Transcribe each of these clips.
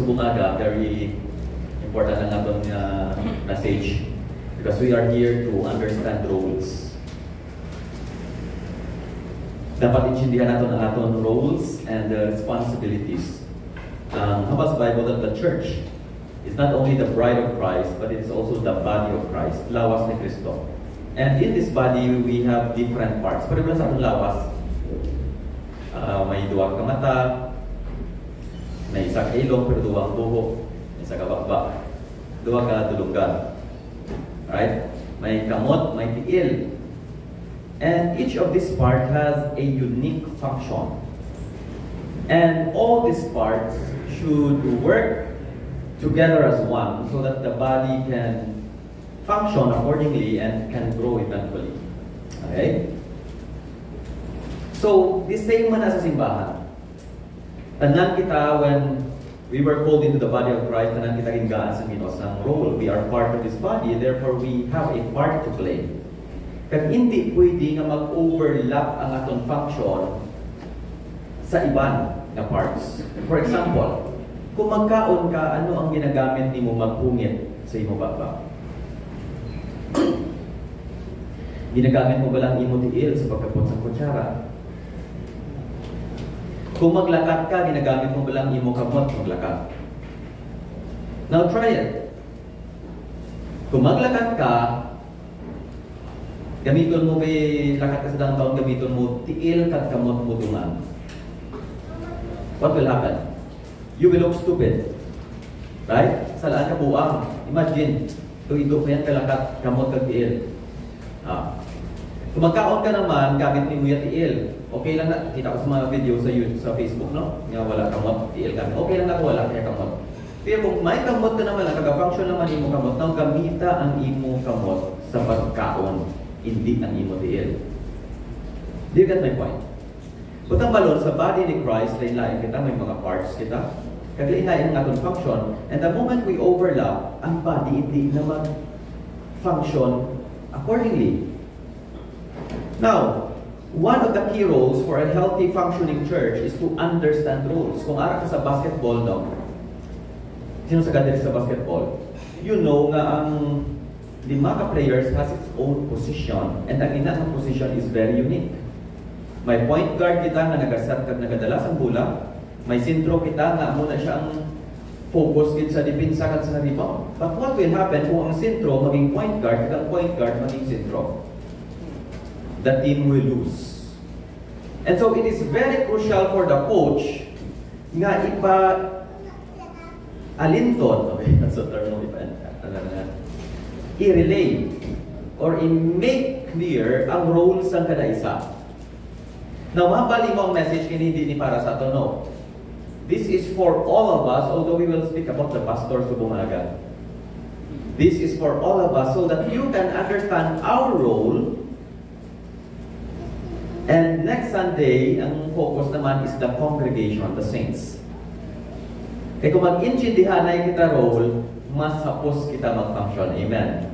Subumaga, very important na itong message because we are here to understand roles. Dapat intindihan natin ang ating roles and responsibilities. How about the Bible that the church is not only the bride of Christ, but it is also the body of Christ, lawas ni Kristo. And in this body, we have different parts. Pero sa atong lawas, may duwag ka mata, may isa ka ilong, pero duwag buhok, may isa ka bakbak, duwag ka dulunggan. Right? May kamot, may tiil. And each of these parts has a unique function. And all these parts should work together as one so that the body can function accordingly and can grow eventually. Okay? So, the same man as sa simbahan. Tanan kita when we were called into the body of Christ, tanan kita gingaan sa minosang role. We are part of this body, therefore we have a part to play. Kaya hindi pwede nga mag-overlap ang atong function sa iban na parts. For example, kung magkaon ka, ano ang ginagamit ni mo magpungit sa imo baba? Ginagamit mo ba lang imo tiil sa pagkapot sa kutsara? Kung maglakat ka, ginagamit mo ba lang imo kamot maglakat? Now try it. Kung maglakat ka, gamiton mo may lakat ka sa downtown, gamiton mo tiil kat kamot mo dungan. What will happen? You will look stupid. Right? Salaan ka buang. Imagine, tuido pa yan kalakat kamot kag tiil. Kung magkaon ka naman, gamit ni Muya tiil. Okay lang na, kita ko sa mga video sa Facebook, no? Nga wala kamot, tiil kami. Okay lang na kung wala kaya kamot. Pero kung may kamot ka naman, nagka-function naman imo kamot, nang gamita ang imo kamot sa pagkaon, hindi ang imo tiil. Do you get my point? But ang balon, sa body ni Christ, lain-lain kita, may mga parts kita. Kaglain-lain ang atong function. And the moment we overlap, ang body hindi na mag-function accordingly. Now, one of the key roles for a healthy functioning church is to understand roles. Kung ara ka sa basketball, no? Sino sa gadiri sa basketball? You know nga ang 5 ka players has its own position, and ang inang position is very unique. May point guard kita nga nagaset kag nagadala sa bola. May sentro kita nga muna siya ang focus gid sa depensa kag sa rebound. But what will happen kung ang sentro maging point guard kag ang point guard maging sentro? The team will lose. And so it is very crucial for the coach nga alinton, okay, that's the term i-relay or i-make clear ang roles ng kada isa. Now, mabali mo ang message kini hindi ni para sa to, no. This is for all of us, although we will speak about the pastor sa bumaga. This is for all of us so that you can understand our role. And next Sunday, ang focus naman is the congregation, the saints. Kaya kung mag-intindihan na kita role, mas hapos kita mag-function. Amen.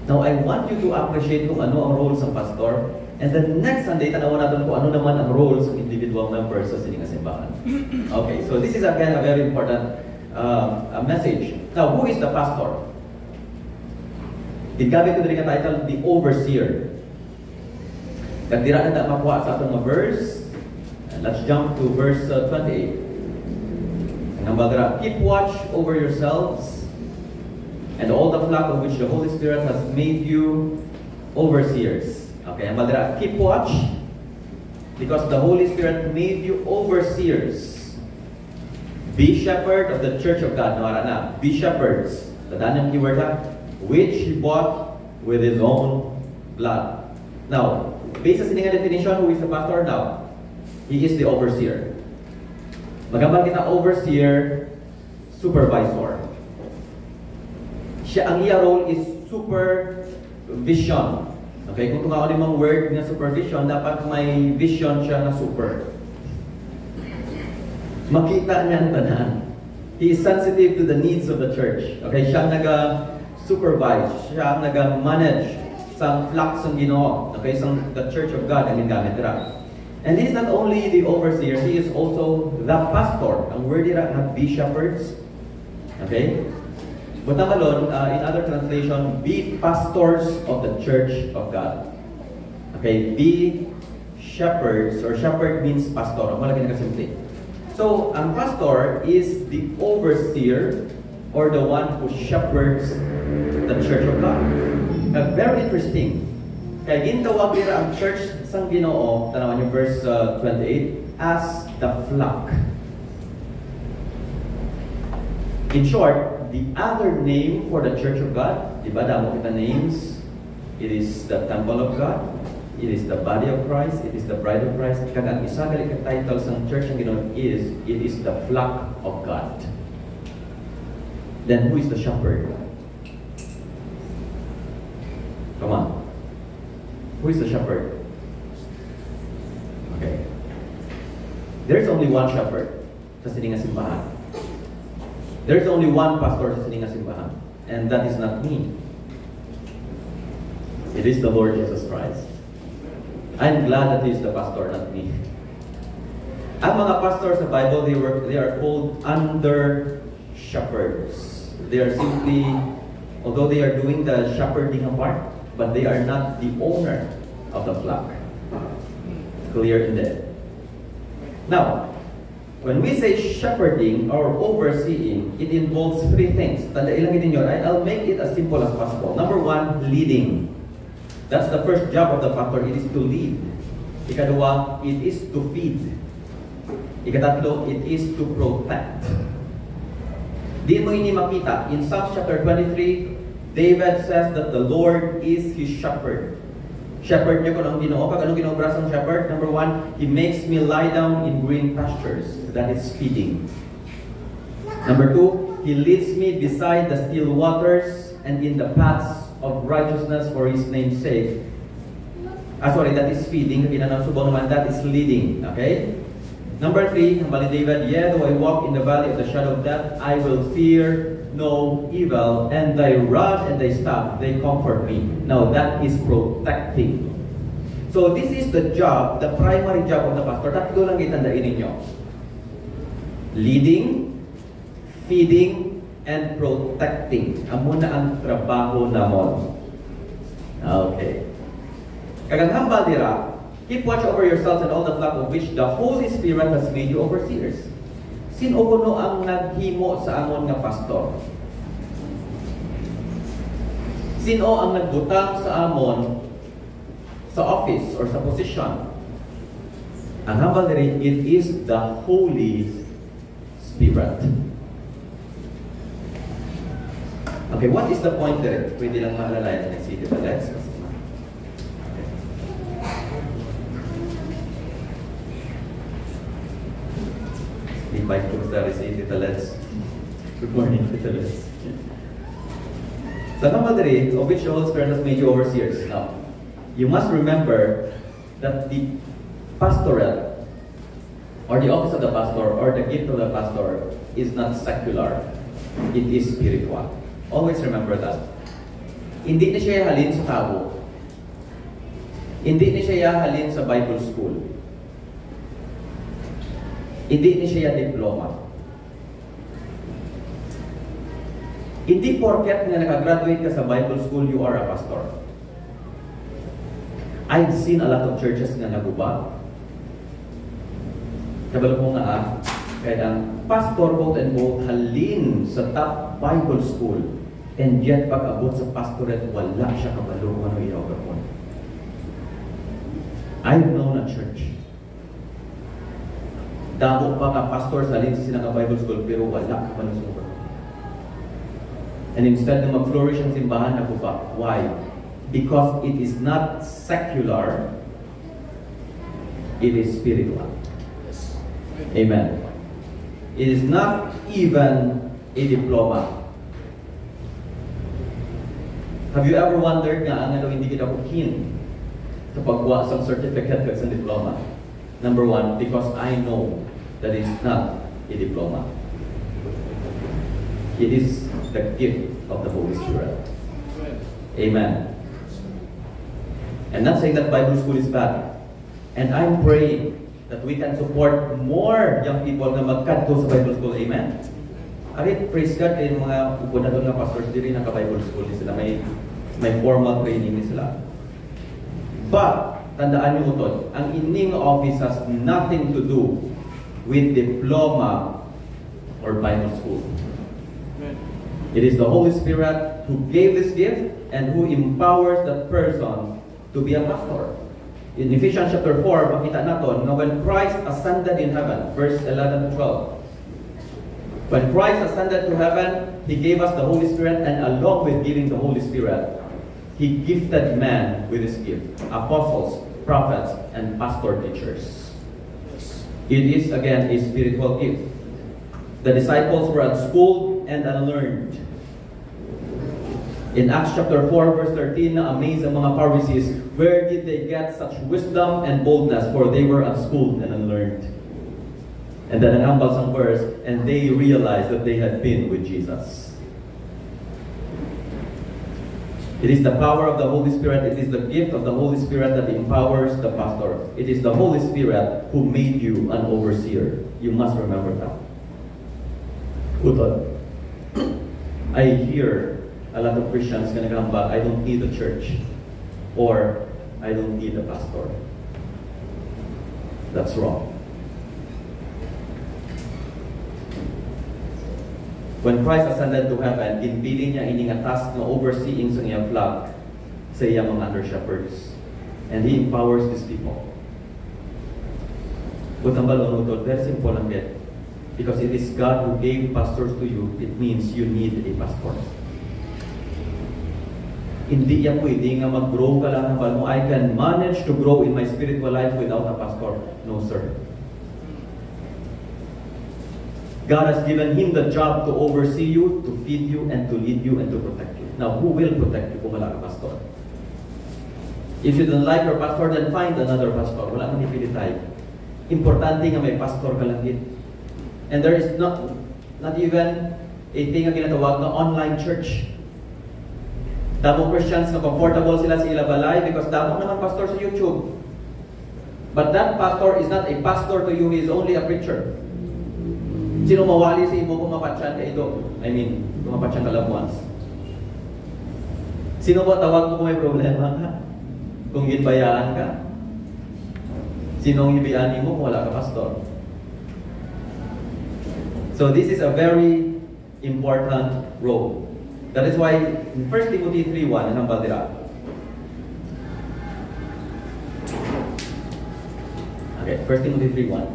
Now, I want you to appreciate kung ano ang role sa pastor. And then next Sunday, tanawan natin kung ano naman ang role sa individual members sa sining simbahan. Okay, so this is again a very important message. Now, who is the pastor? Gigamit ko din ang title, the overseer. Kagdira na makuha sa atong verse. And let's jump to verse 28. Ang bagra, keep watch over yourselves and all the flock of which the Holy Spirit has made you overseers. Okay, ang bagra, keep watch because the Holy Spirit made you overseers. Be shepherd of the church of God. Nawara na. Be shepherds. Tandaan yung keyword ha? Which He bought with His own blood. Now, based sa sininga definition, who is the pastor now? He is the overseer. Magambang kita overseer, supervisor. Ang iya role is supervision. Okay, kung tunga ko limang word na supervision, dapat may vision siya na super. Makita niya ang tanan. He is sensitive to the needs of the church. Okay, siya naga-supervise, siya naga-manage sa flocks ng Ginoo. Okay, sa the Church of God ang gamit ra. And he is not only the overseer, he is also the pastor. Ang word nila na be shepherds. Okay? But naman in other translation, be pastors of the church of God. Okay? Be shepherds, or shepherd means pastor. Ang malaki na kasimple. So, ang pastor is the overseer or the one who shepherds the church of God. Very interesting. Kaya gintawag nila ang church sang Ginoo, tanawan yung verse 28, as the flock. In short, the other name for the church of God, di ba damo kita names? It is the temple of God. It is the body of Christ. It is the bride of Christ. Kaya ang isa gali ka title sa church ang Ginoo is, it is the flock of God. Then who is the shepherd? Come on. Who is the shepherd? Okay. There is only one shepherd sa siningang simbahan. There is only one pastor sa siningang simbahan. And that is not me. It is the Lord Jesus Christ. I'm glad that He is the pastor, not me. Ang mga pastors sa Bible, they are called under shepherds. They are simply, although they are doing the shepherding part, but they are not the owner of the flock. Clear in there. Now, when we say shepherding or overseeing, it involves three things. Tandaan ninyo, I'll make it as simple as possible. Number one, leading. That's the first job of the pastor. It is to lead. Ikadua, it is to feed. Ikatatlo, it is to protect. Di mo ini makita. In Psalms chapter 23, David says that the Lord is his shepherd. Shepherd niya ko ng Ginoo. Pag anong ginobras ng shepherd? Number one, he makes me lie down in green pastures. That is feeding. Number two, he leads me beside the still waters and in the paths of righteousness for his name's sake. That is feeding. That is leading. Okay? Number three, Hambali David, yea, though I walk in the valley of the shadow of death, I will fear no evil, and thy rod and thy staff, they comfort me. Now that is protecting. So this is the job, the primary job of the pastor. Tatlo lang itandain ninyo. Leading, feeding, and protecting. Amo na ang trabaho namon. Okay. Kagang hambal dira, keep watch over yourselves and all the flock of which the Holy Spirit has made you overseers. Sino kuno ang naghimo sa amon nga pastor? Sino ang nagbutang sa amon sa office or sa position? Ang hambal diri, it is the Holy Spirit. Okay, what is the point there? Pwede lang maalalayan na sige ba? Let's invite ko sa receive Tita Let's. Good morning, Tita Let's. Sa kamadari, of which the Holy Spirit has made you overseers. Now, you must remember that the pastorate, or the office of the pastor, or the gift of the pastor, is not secular. It is spiritual. Always remember that. Hindi na siya halin sa tao. Hindi na siya halin sa Bible school. Hindi ni siya diploma. Hindi porket na nakagraduate ka sa Bible school, you are a pastor. I've seen a lot of churches na naguba. Kabalo mo nga kaya ang pastor, quote and quote, halin sa top Bible school, and yet pag abot sa pastorate, wala siya kabalo kung ano i-overcome. I've known a church. Damo pa ka pastor sa alin sa sinang Bible school pero wala ka pa ng super. And instead na mag-flourish ang simbahan na pa. Why? Because it is not secular, it is spiritual. Amen. It is not even a diploma. Have you ever wondered nga ang hindi kita kukin sa pagwa sa certificate kag sa diploma? Number one, because I know that it's not a diploma. It is the gift of the Holy Spirit. Amen. I'm not saying that Bible school is bad. And I'm praying that we can support more young people na magkadto sa Bible School. Amen? Arit, praise God, yung mga upo na doon na pastors, di rin naka-Bible School sila. May formal training sila. But, tandaan niyo ito, ang ining office has nothing to do with diploma or Bible school. It is the Holy Spirit who gave this gift and who empowers that person to be a pastor. In Ephesians chapter 4, makita natin na when Christ ascended in heaven, verse 11 to 12. When Christ ascended to heaven, He gave us the Holy Spirit, and along with giving the Holy Spirit, He gifted man with His gift, apostles, prophets, and pastor teachers. It is again a spiritual gift. The disciples were unschooled and unlearned. In Acts chapter 4, verse 13, na-amaze ang mga Pharisees, where did they get such wisdom and boldness? For they were unschooled and unlearned. And then ang humble sang verse, and they realized that they had been with Jesus. It is the power of the Holy Spirit, it is the gift of the Holy Spirit that empowers the pastor. It is the Holy Spirit who made you an overseer. You must remember that. Utod. I hear a lot of Christians gonna come back, I don't need the church. Or, I don't need the pastor. That's wrong. When Christ ascended to heaven, ginpili niya ining a task na overseeing sa iyang flock sa iyang mga under-shepherds. And He empowers these people. Butang balon utod, very simple lang din. Because it is God who gave pastors to you, it means you need a pastor. Hindi yan pwede nga mag-grow ka lang ng balon. I can manage to grow in my spiritual life without a pastor. No, sir. God has given him the job to oversee you, to feed you, and to lead you, and to protect you. Now, who will protect you kung wala ka pastor? If you don't like your pastor, then find another pastor. Wala man ipilit tayo. Importante nga may pastor ka lang din. And there is not even a thing na ginatawag na online church. Damong Christians na comfortable sila sa ilabalay because damong naman pastor sa YouTube. But that pastor is not a pastor to you, he is only a preacher. Sino mawali sa imo kung mapatyan ka ito? I mean, kung mapatyan ka loved ones. Sino ba tawag mo kung may problema ka? Kung ginbayaan ka? Sino ang hibiyani mo kung wala ka pastor? So this is a very important role. That is why in 1 Timothy 3:1, anong balira? Okay, 1 Timothy 3:1.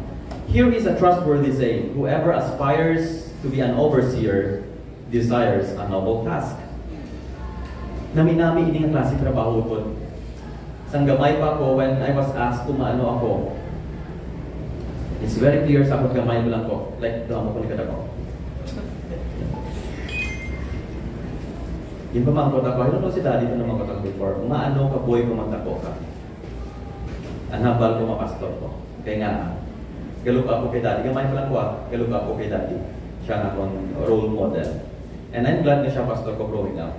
Here is a trustworthy saying, whoever aspires to be an overseer desires a noble task. Nami-nami ini ang klase trabaho ko. Sang gamay pa ko, when I was asked kung maano ako, it's very clear sa akong gamay mo lang ko. Like, doon mo kulikad ako. Yung pamangkot ako, I don't know si daddy ito na mangkot ako before. Kung maano ka, boy, kumagtako ka. Anhabal ko mapastor ko. Kaya nga, galup ako kay daddy. Gamay pa lang ko galup ako kay daddy. Siya na akong role model. And I'm glad na siya pastor ko growing up.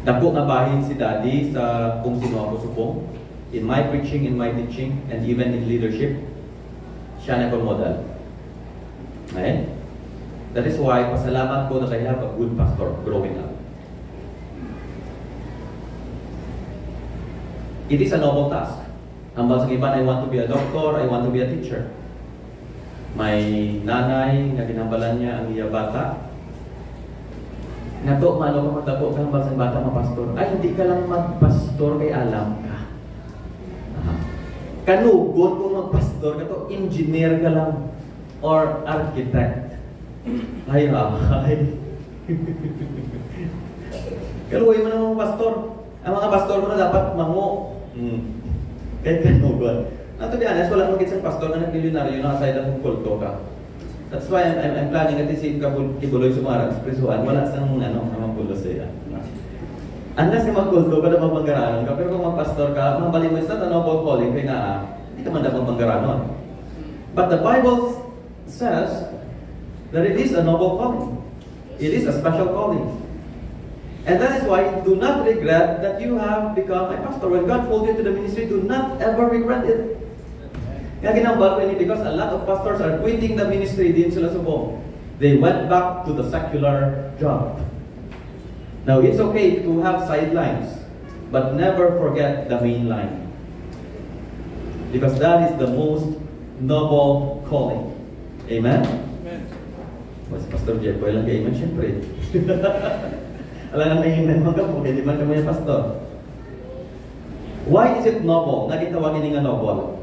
Dako nga bahin si daddy sa kung sino ako supong. In my preaching, in my teaching, and even in leadership, siya na akong model. Okay? That is why, pasalamat ko na I have a good pastor growing up. It is a noble task. Hambal sa iban, I want to be a doctor, I want to be a teacher. May nanay nga ginambalan niya ang iya bata. Nga to, maano ka magdako ka hambal sa bata mapastor. Ay, hindi ka lang magpastor kay alam ka. Kanugon kung magpastor ka to, engineer ka lang or architect. Ay, kaluoy mo na mga pastor. Ang mga pastor mo na dapat mango. Kahit kanugon. Now, to be honest, wala mong isang pastor na nag-milyonaryo na aside ang kulto ka. That's why I'm planning at isip ka kibuloy sumarang sa prisuhan. Wala sang mga pulo siya. Unless yung magkulto ka na mapanggaranon ka, pero kung magpastor ka, mabalik mo sa noble calling, kaya nga, hindi ka man dapat mapanggaranon. But the Bible says that it is a noble calling. It is a special calling. And that is why, do not regret that you have become a pastor. When God called you to the ministry, do not ever regret it. Kaya ginambal ko ini because a lot of pastors are quitting the ministry din sila subong. They went back to the secular job. Now, it's okay to have sidelines, but never forget the main line. Because that is the most noble calling. Amen? Amen. Mas Pastor Jeff, lang kay amen, syempre. Alam na amen mga po, hindi man kami yung pastor. Why is it noble? Nagitawagin nga noble.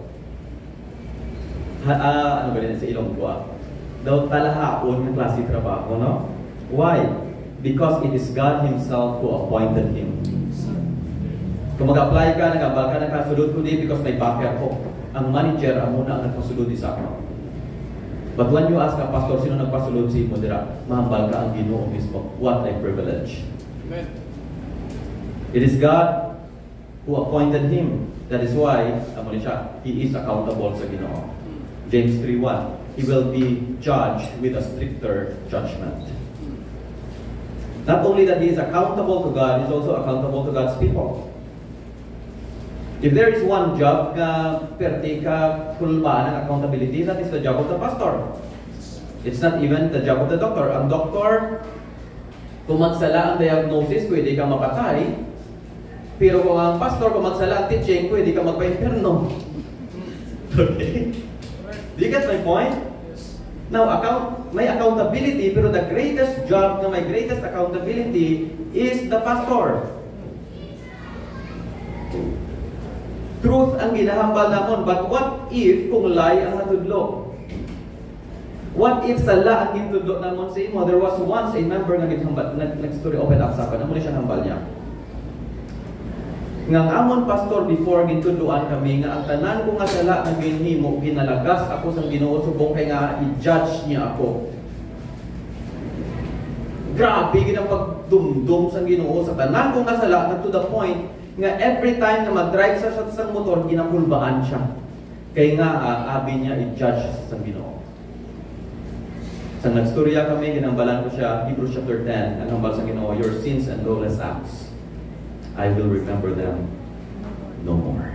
Ano ba din sa ilong ko? Daw talahaon ng klase trabaho, no? Why? Because it is God Himself who appointed him. Kung mag-apply ka, nag-abal ka, nakasulod ko din because may backer ko. Ang manager, ang muna ang nagpasulod sa ako. But when you ask a pastor, sino nagpasulod si Modera? Mahambal ka ang Ginoo mismo. What a privilege. Amen. It is God who appointed him. That is why, he is accountable sa Ginoo. James 3:1. He will be judged with a stricter judgment. Not only that he is accountable to God, he is also accountable to God's people. If there is one job na pertika kulmaan ng accountability, that is the job of the pastor. It's not even the job of the doctor. Ang doktor, kung magsala ang diagnosis, pwede ka mapatay. Pero kung ang pastor, kung magsala ang teaching, pwede ka magpa-imperno. Okay? Do you get my point? Now, may accountability, pero the greatest job na may greatest accountability is the pastor. Truth ang ginahambal namon, but what if kung lie ang natudlo? What if sala ang gintudlo namon sa imo? There was once a member nga githambal, nag-story open up sa akin, amo siya hambal niya. Ngang amon pastor before gintudloan kami nga ang tanan ko nga sala nga ginhimo ginalagas ako sang Ginoo subong kay nga i-judge niya ako. Grabe gid ang pagdumdum sang Ginoo sa tanan ko nga sala, to the point nga every time na mag-drive sa motor ginapulbaan siya. Kay nga abi niya i-judge sa Ginoo. Sa nagstorya kami, ginambalan ko siya, Hebrews chapter 10, ang hambal sa Ginoo, your sins and lawless acts, I will remember them no more.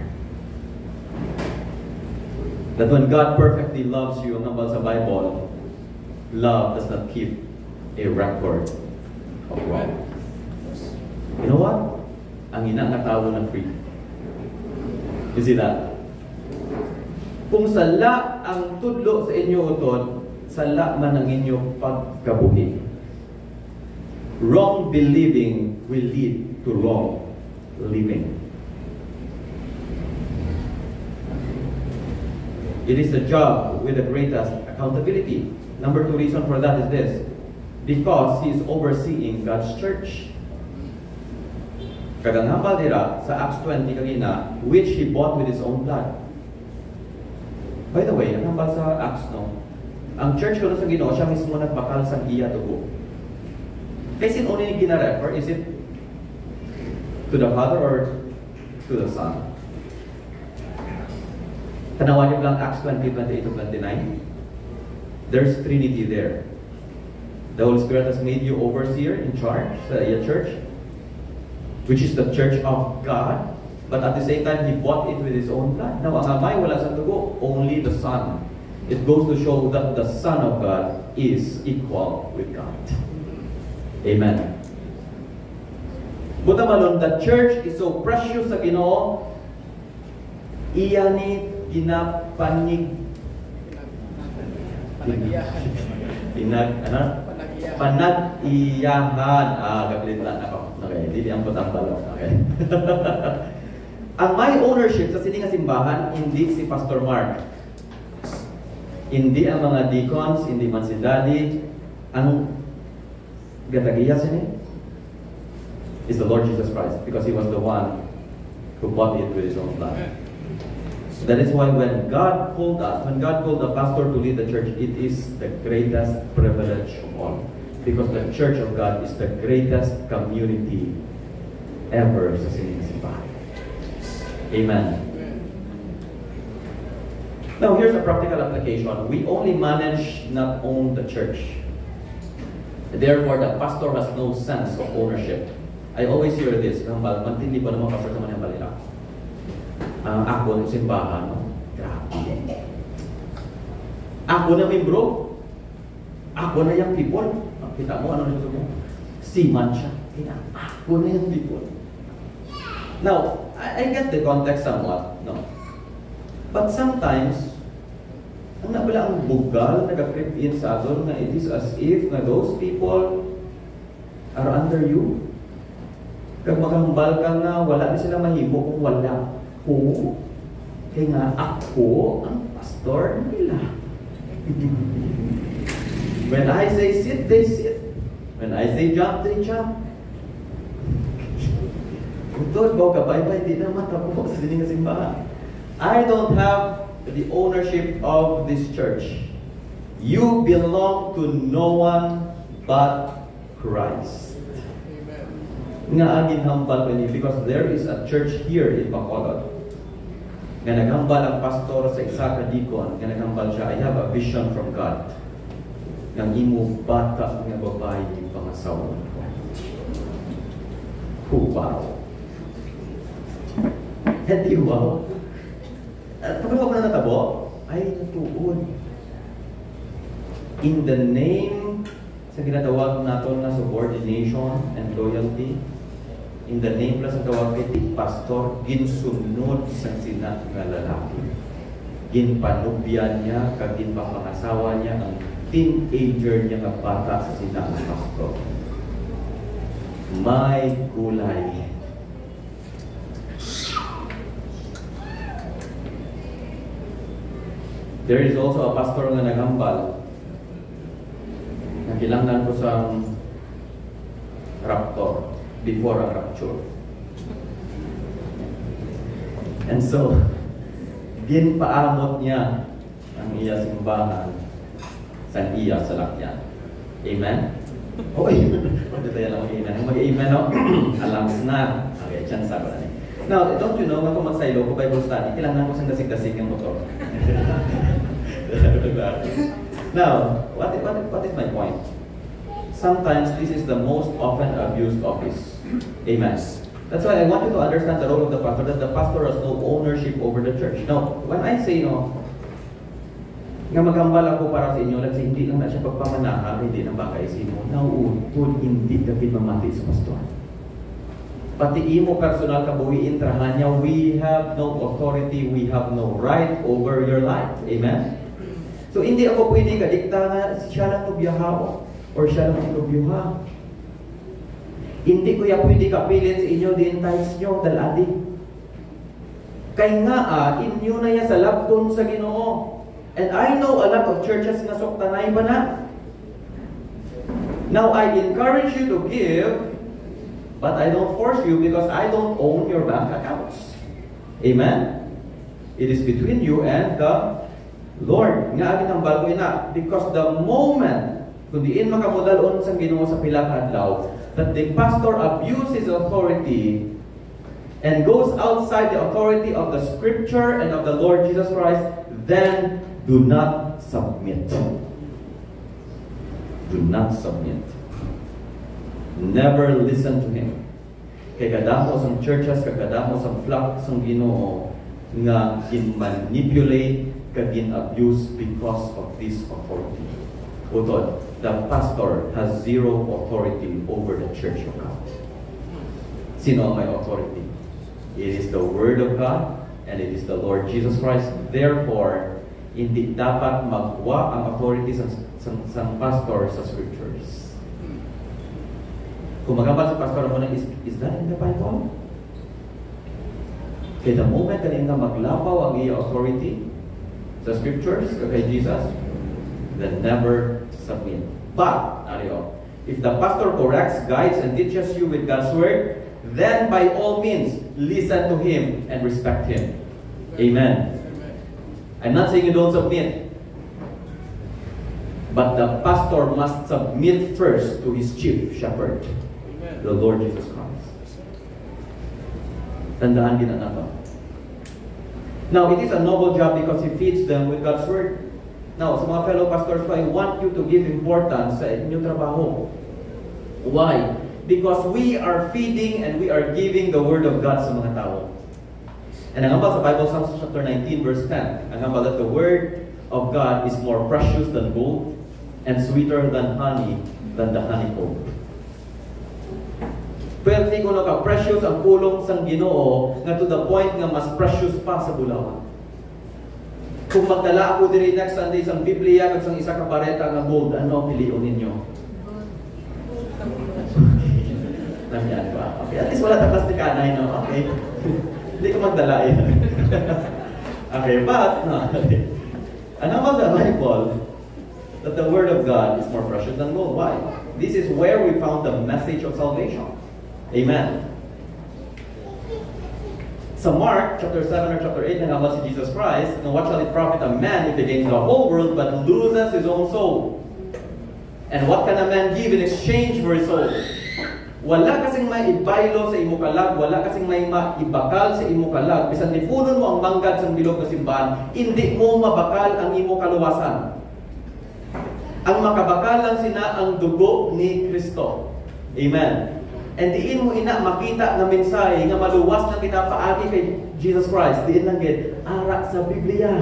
That when God perfectly loves you, ang hambal sa Bible, love does not keep a record of wrong. You know what? Ang ina nga tao na free. You see that? Kung sala ang tudlo sa inyo utod, sala man ang inyong pagkabuhi. Wrong believing will lead to wrong living. It is the job with the greatest accountability. Number 2 reason for that is this. Because He is overseeing God's church. Kagang hambal dira sa Acts 20 kagina, which He bought with His own blood. By the way, ang hambal sa Acts, no? Ang church ko sa Ginoo, siya mismo nagbakal sa iya tubo. Kasi only ni gina-refer, is it to the Father or to the Son? Tanawan niyo lang Acts 20, 28 to 29. There's Trinity there. The Holy Spirit has made you overseer in charge sa iya church, which is the church of God. But at the same time, He bought it with His own blood. Now, ang amay wala sa tubo, only the Son. It goes to show that the Son of God is equal with God. Amen. Buta malon, the church is so precious sa Ginoo, iya ni ginapanig panag-iyahan. Kapilit lang ako. Okay, hindi ang patambalo. Okay. Ang may ownership sa sininga simbahan, hindi si Pastor Mark. Hindi ang mga deacons, hindi man si Daddy. Ang gatagiya sini is the Lord Jesus Christ, because He was the one who bought it with His own blood. That is why when God called us, when God called the pastor to lead the church, it is the greatest privilege of all. Because the church of God is the greatest community ever sa simbahan. Amen. Now, here's a practical application. We only manage, not own the church. Therefore, the pastor has no sense of ownership. I always hear this, mantindi pa naman pastor sa mga balila. Ako ng simbahan, no? Grabe. Ako na membro. Ako na yung people. Kita mo, ano nito mo? Siman siya. Ako na yung people. Now, I get the context somewhat, no? But sometimes, ang nabala ang bugal, nag-creep in sa aton, na it is as if na those people are under you. Kag magambal ka nga, wala na sila mahimo kung wala ko. Kaya nga ako ang pastor nila. When I say sit, they sit. When I say jump, they jump. Utod ba kabay-bay, di na matapos sa dining simbahan. I don't have the ownership of this church. You belong to no one but Christ. Nga agin hambal ko niyo because there is a church here in Bacolod. Nga naghambal ang pastor sa isa ka deacon, nga naghambal siya, I have a vision from God. Nga imo bata nga babae yung pangasawa ko. Wow. Hindi wow. Pagkakaw ko na natabo, ay natuon. In the name sa ginatawag natin na subordination and loyalty, in the name lang sa tawag kay pastor, ginsunod sa sina nga lalaki. Ginpanubyan niya, kag ginpapangasawa niya ang teenager niya nga bata sa sina nga pastor. May kulay. There is also a pastor nga naghambal na kailangan ko sa raptor before ang rapture. And so, ginpaamot niya ang iya simbahan sa iya salakyan. Amen? Okay. Ito tayo lang mag-amen. Mag-amen, no? Alam na. Okay, chance ako na. Now, don't you know, kung magsaylo ko Bible study, kailangan ko sa dasig-dasig ng motor. Now, what is my point? Sometimes this is the most often abused office. Amen. That's why I want you to understand the role of the pastor, that the pastor has no ownership over the church. Now, when I say, nga magambal ako para sa inyo, let's say, hindi lang na siya pagpamanahan, hindi na baka isip mo, nauutod, hindi ka pinamati sa pastor. Pati imo personal kabuhiin, trahan niya, we have no authority, we have no right over your life. Amen? So, hindi ako pwede kadikta na siya lang tubiyahaw or siya lang tubiyahaw. Hindi ko ya pwede kapilit sa inyo, di entice nyo, daladi. Kaya nga, inyo na yan sa labton sa Ginoo. And I know a lot of churches na soktanay ba na? Now, I encourage you to give, but I don't force you because I don't own your bank accounts. Amen? It is between you and the Lord. Nga agin ang bago ina. Because the moment, kung diin makamudalon sa Ginoo sa pila ka adlaw, that the pastor abuses authority and goes outside the authority of the Scripture and of the Lord Jesus Christ, then do not submit. Do not submit. Never listen to him. Kay kadamo sang churches, kay kadamo sang flock sang Ginoo nga gin-manipulate, kag gin-abuse because of this authority. Utod, the pastor has zero authority over the church of God. Sino ang may authority? It is the Word of God and it is the Lord Jesus Christ. Therefore, hindi dapat magwa ang authority sa pastor sa Scriptures. Kung magambal sa pastor mo na, is that in the Bible? Kaya the moment ka nga maglapaw ang iya authority sa Scriptures, kay Jesus, then never submit. But, if the pastor corrects, guides, and teaches you with God's Word, then by all means, listen to him and respect him. Amen. I'm not saying you don't submit. But the pastor must submit first to his chief shepherd, the Lord Jesus Christ. Tandaan din na nato. Now, it is a noble job because he feeds them with God's Word. Now, sa mga fellow pastors ko, I want you to give importance sa inyong trabaho. Why? Because we are feeding and we are giving the Word of God sa mga tao. And ang hambal sa Bible, Psalms chapter 19, verse 10, ang hambal that the Word of God is more precious than gold and sweeter than honey, than the honeycomb. Pero hindi ko precious ang pulong sang Ginoo nga to the point nga mas precious pa sa bulawan. Kung magdala ako diri next Sunday sang Biblia kag sang isa ka bareta nga gold, ano pilion ninyo? Nandiyan ba? Okay, at least wala ta plastikanay, no? Okay. Hindi ko magdala yan. Okay, but no. Ano ba the Bible? That the Word of God is more precious than gold. Why? This is where we found the message of salvation. Amen. Sa Mark chapter 7 or chapter 8, nangabal si Jesus Christ, now what shall it profit a man if he gains the whole world but loses his own soul? And what can a man give in exchange for his soul? Wala kasing may ibaylo sa imo kalag, wala kasing may maibakal sa imo kalag. Bisan nipunon mo ang manggad sa bilog na simbahan, hindi mo mabakal ang imo kaluwasan. Ang makabakal lang sina ang dugo ni Kristo. Amen. And diin mo ina makita na mensahe nga maluwas na kita paagi kay Jesus Christ. Diin lang gid ara sa Biblia.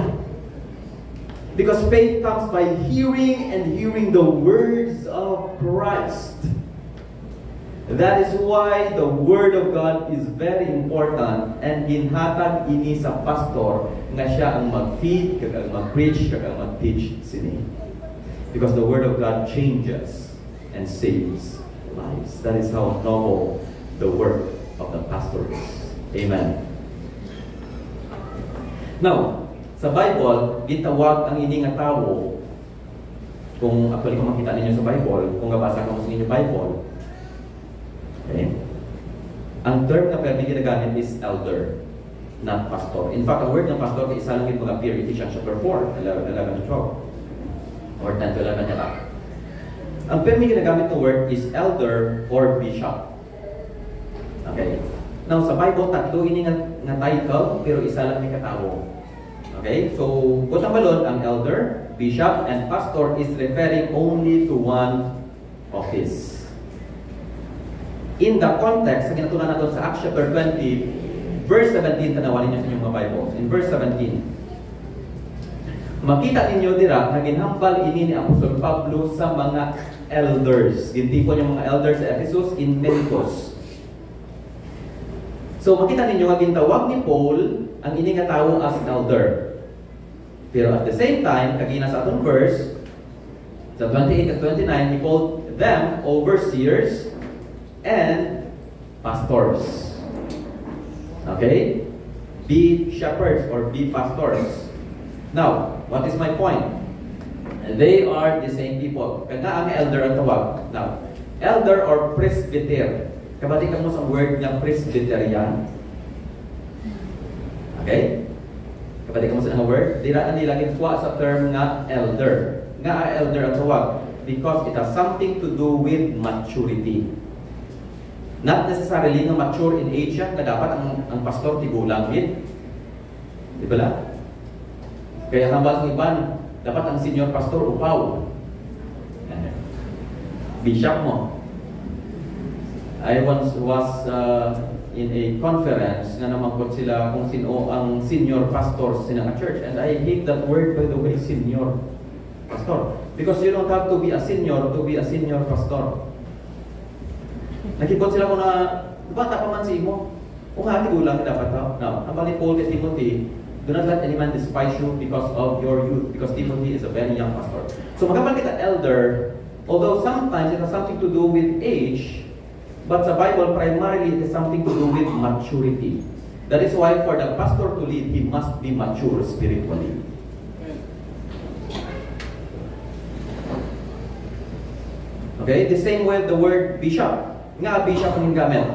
Because faith comes by hearing and hearing the words of Christ. That is why the Word of God is very important and ginhatag ini sa pastor nga siya ang mag-feed, kag ang mag-preach, kag ang mag-teach sini. Because the Word of God changes and saves lives. That is how noble the work of the pastor is. Amen. Now, sa Bible, gitawag ang ini nga tawo, kung actually kung makita ninyo sa Bible, kung nabasa ko sa inyo Bible, okay, ang term na pwede ginagamit is elder, not pastor. In fact, ang word ng pastor ay isa lang yung mag-appear in Ephesians chapter 4, 11 to 12, or 10 to 11 yata. Ang term na ginagamit ng word is elder or bishop. Okay. Now, sa Bible, tatlo ini nga title, pero isa lang yung katawo. Okay? So, butang balon, ang elder, bishop, and pastor is referring only to one office. In the context, sa ginatunan natin sa Acts chapter 20, verse 17, tanawan ninyo sa inyong mga Bibles. In verse 17, makita ninyo dira na ginhambal ini ni Apostol Pablo sa mga elders. Gintipon yung mga elders sa Ephesus in Mentos. So, makita ninyo nga gintawag ni Paul ang ini nga tawo as elder. Pero at the same time, kagina sa atong verse, sa 28 at 29, he called them overseers and pastors. Okay? Be shepherds or be pastors. Now, what is my point? They are the same people. Kaya ang elder ang tawag. Now, elder or presbyter. Kabati ka mo sa word nga presbyterian. Okay? Kapag ka mo sa word, di na nila gitwa sa term nga elder. Nga elder ang tawag because it has something to do with maturity. Not necessarily nga mature in age siya, na dapat ang pastor tigulang din. Di ba lang? Kaya hambal ng iban, dapat ang senior pastor upaw. Bishop mo. I once was in a conference na naman po sila kung sino ang senior pastors sa mga church, and I hate that word, by the way, senior pastor, because you don't have to be a senior pastor. Nakikot sila ko na bata pa man si imo, kung hati ulang dapat ha. Now, ang ni Paul kay Timothy, do not let any man despise you because of your youth, because Timothy is a very young pastor. So magkapal kita elder, although sometimes it has something to do with age, but sa Bible, primarily, it has something to do with maturity. That is why for the pastor to lead, he must be mature spiritually. Okay? The same with the word bishop. Nga bishop ang gamit.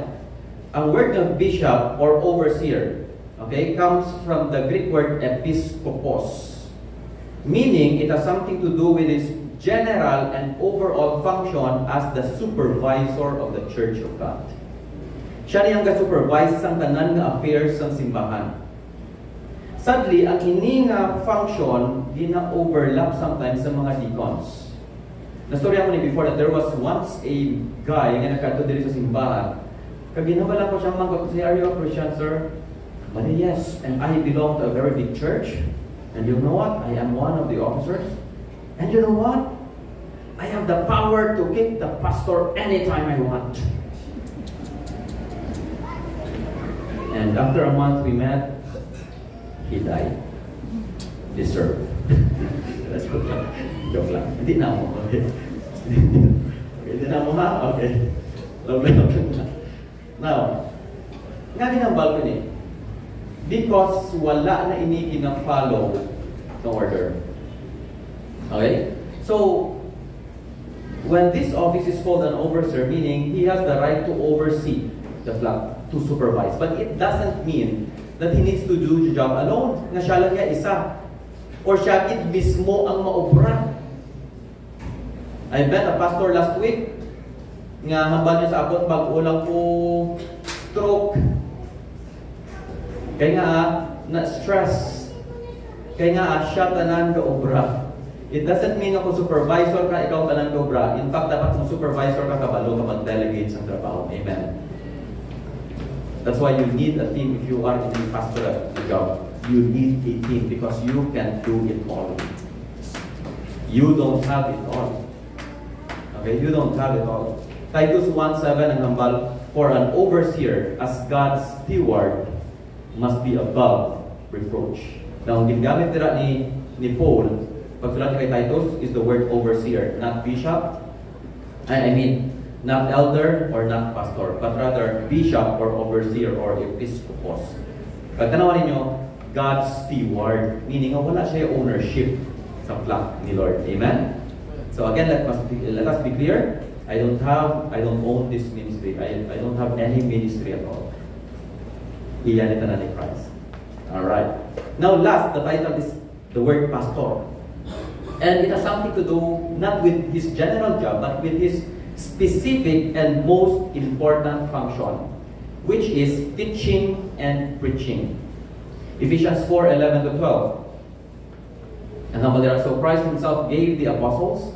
Ang word ng bishop or overseer, okay, comes from the Greek word episkopos. Meaning, it has something to do with his general and overall function as the supervisor of the Church of God. Siya niyang ga-supervise sang tanan nga affairs ng simbahan. Sadly, ang ini nga function di na overlap sometimes sa mga deacons. Nastorya ko ni before that there was once a guy nga nagkadto diri sa simbahan. Kag ginabala ko siya mangkot siya, "Are you a Christian, sir?" But yes, and I belong to a very big church. And you know what? I am one of the officers. And you know what? I have the power to kick the pastor anytime I want. And after a month we met, he died. Deserved. That's good. Joke lang. Hindi na mo. Okay. Hindi na mo ha? Okay. Lovely. Now, nga ginambal ko ni, because wala na ini gina-follow the order. Okay? So, when this office is called an overseer, meaning he has the right to oversee the flock, to supervise. But it doesn't mean that he needs to do the job alone. Nga siya lang niya isa. Or siya it mismo ang maobra. I met a pastor last week nga hambal niya sa akon pag-ulang ko stroke. Kaya nga na-stress. Kaya nga siya tanan ka obra. It doesn't mean ako supervisor ka, ikaw tanan ka obra. In fact, dapat mo supervisor ka kabalo ka mag-delegate sa trabaho. Amen. That's why you need a team if you are in a pastoral job. You need a team because you can do it all. You don't have it all. Okay, you don't have it all. Titus 1:7 ang hambal, for an overseer as God's steward must be above reproach. Now, ang gingamit nila ni Paul, pagsulat kay Titus, is the word overseer, not bishop. I mean, not elder or not pastor, but rather bishop or overseer or episcopos. Pag tanawan ninyo, God's steward, meaning wala siya ownership sa flock ni Lord. Amen? So again, let us be clear. I don't own this ministry. I don't have any ministry at all. Iyan ito na ni Christ. Alright. Now last, the title is the word pastor. And it has something to do not with his general job, but with his specific and most important function, which is teaching and preaching. Ephesians 4:11-12. And so Christ himself gave the apostles,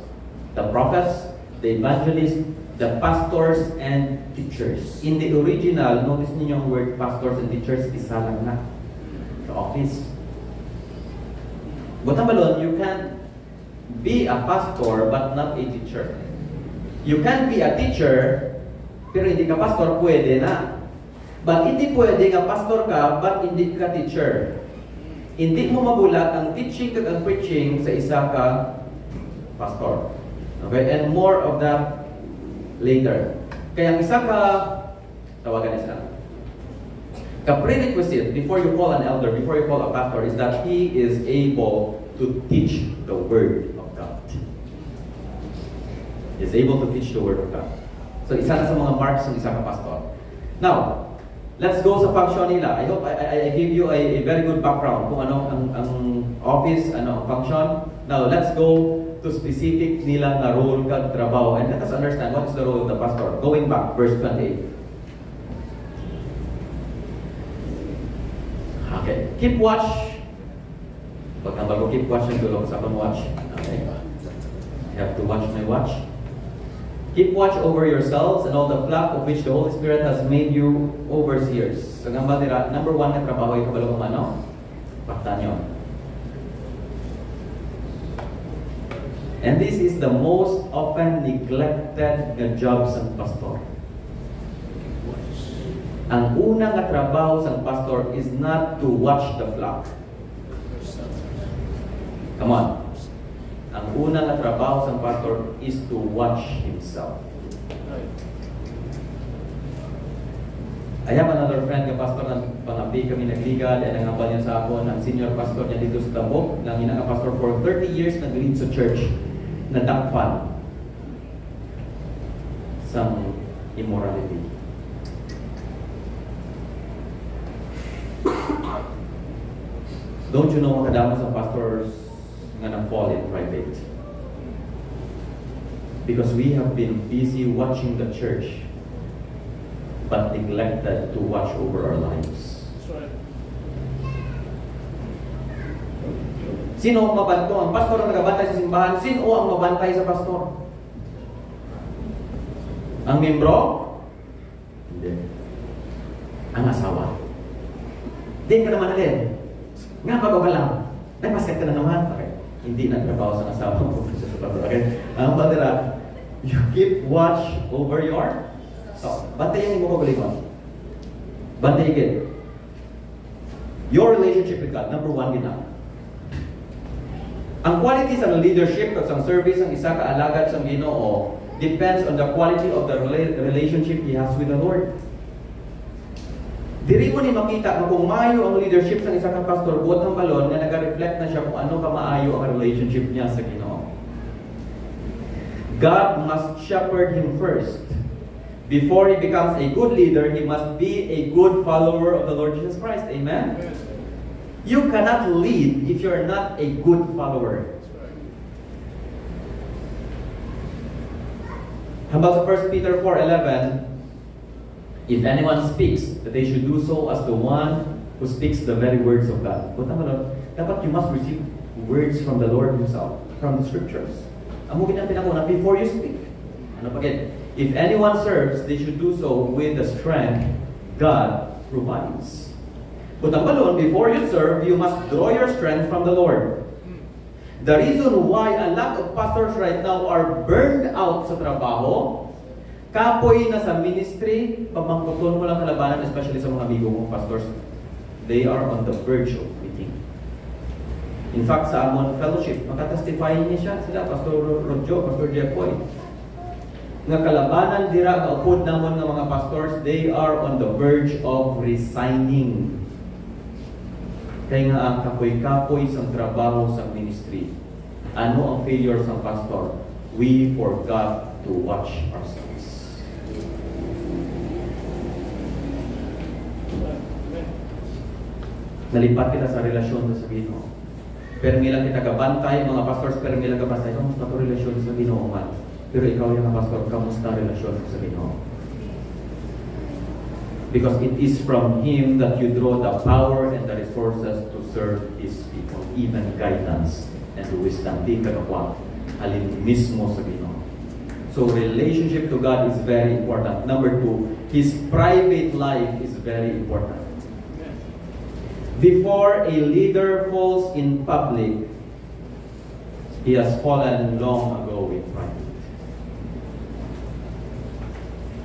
the prophets, the evangelists, the pastors, and teachers. In the original, notice niyo yung word pastors and teachers, isa lang na. The office. Butambalon, you can be a pastor but not a teacher. You can be a teacher, pero hindi ka pastor, pwede na. But hindi pwede nga pastor ka, but hindi ka teacher. Hindi mo mabulat ang teaching at ang preaching sa isa ka pastor. Okay? And more of that later. Kaya ang isa ka, tawagan isa. Ka-prerequisite before you call an elder, before you call a pastor, is that he is able to teach the Word of God. He is able to teach the Word of God. So isa na sa mga marks ng isa ka pastor. Now, let's go sa function nila. I hope I give you a very good background kung ano ang office, ano ang function. Now, let's go to specific nilang na role kag trabaho. And let us understand what is the role of the pastor. Going back, verse 28. Okay. Keep watch. Pag nambal ko, keep watch and tulong sa akong watch. Okay. You have to watch my watch. Keep watch over yourselves and all the flock of which the Holy Spirit has made you overseers. So, number one na trabaho ay kabalo kung ano? Paktan nyo. And this is the most often neglected job sa pastor. Ang unang nga trabaho sa pastor is not to watch the flock. Come on. Ang unang nga trabaho sa pastor is to watch himself. I have another friend ka pastor na pangabi kami nagligad at nangambal niya sa ako ng senior pastor niya dito sa Tabok na pastor for 30 years nag-lead sa church na dakpan sa immorality. Don't you know makadamo sa pastors nga na-fall in private? Because we have been busy watching the church but neglected to watch over our lives. That's right. Sino ang mabanto? Ang pastor ang nagabantay sa simbahan. Sino ang mabantay sa pastor? Ang membro? Hindi. Ang asawa. Di ka naman alin. Nga bago ka lang. Nagpasket ka na naman. Okay. Hindi nagtrabaho sa asawa mo. Okay. Ang bandera, you keep watch over your. So, bantayan mo ko galingon. Bantayan. Your relationship with God, number 1 gina. Ang quality sa leadership at sa service ng isa ka alagad sa Ginoo depends on the quality of the relationship he has with the Lord. Diri mo ni makita na kung maayo ang leadership sa isa ka pastor, buot ng balon na nag-reflect na siya kung ano ka maayo ang relationship niya sa Ginoo. God must shepherd him first. Before he becomes a good leader, he must be a good follower of the Lord Jesus Christ. Amen? You cannot lead if you're not a good follower. How about 1 Peter 4:11? If anyone speaks, that they should do so as the one who speaks the very words of God. Dapat you must receive words from the Lord Himself, from the Scriptures. Amo pinakuna before you speak. Ano pa again? If anyone serves, they should do so with the strength God provides. But ang balon, before you serve, you must draw your strength from the Lord. The reason why a lot of pastors right now are burned out sa trabaho, kapoy na sa ministry, pagmangkuton mo lang kalabanan, especially sa mga amigo mong pastors, they are on the verge of quitting. In fact, sa Amon Fellowship, makatestify niya siya, sila, Pastor Rodjo, Pastor Jepoy, nga kalabanan dira nga upod namon nga mga pastors, they are on the verge of resigning. Kaya nga ang kapoy-kapoy sa trabaho sa ministry. Ano ang failure sa pastor? We forgot to watch ourselves. Nalipat kita sa relasyon sa Ginoo. Permi lang kita kabantay, mga pastors, permi lang kabantay, kamusta to relasyon sa Ginoo man? Pero ikaw yung pastor, kamusta relasyon sa Ginoo? Because it is from Him that you draw the power and the resources to serve His people, even guidance and wisdom. Di kagapwa, halin mismo sa Ginoo. So relationship to God is very important. Number 2, His private life is very important. Before a leader falls in public, he has fallen long ago in private.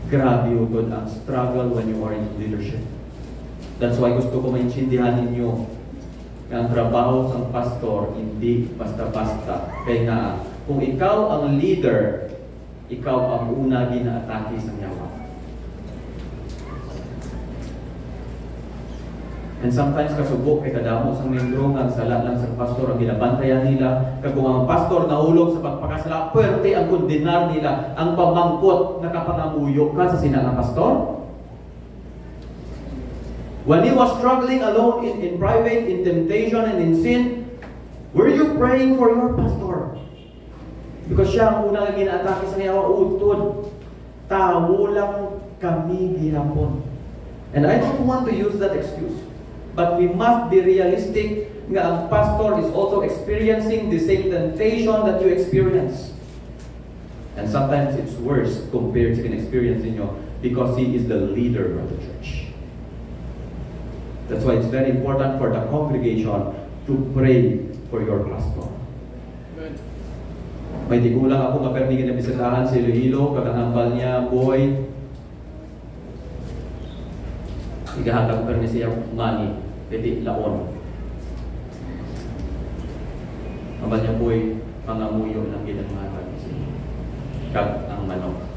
Grabe utod ang struggle when you are in leadership. That's why gusto ko maintindihan ninyo na ang trabaho ng pastor hindi basta-basta. Kaya nga, kung ikaw ang leader, ikaw ang una ginaatake sa yawa. And sometimes kasubok kay kadamo sa membro nga sala lang sa pastor ang ginabantayan nila. Kag kung ang pastor nahulog sa pagpakasala, puwerte ang kondenar nila, ang pamangkot na kapangamuyo ka sa sinang pastor. When he was struggling alone in private, in temptation and in sin, were you praying for your pastor? Because siya ang unang ginaatake sa yawa utod. Tawo lang kami gihapon. And I don't want to use that excuse. But we must be realistic nga ang pastor is also experiencing the same temptation that you experience. And sometimes it's worse compared to an experience in you because he is the leader of the church. That's why it's very important for the congregation to pray for your pastor. May tigulang ako nga permi ginabisitahan si Iloilo, kakangambal niya, boy. Igahatag permi siya money. Pwede laon. Ambal niya po'y pangamuyo ng ginamahan kag ang manok.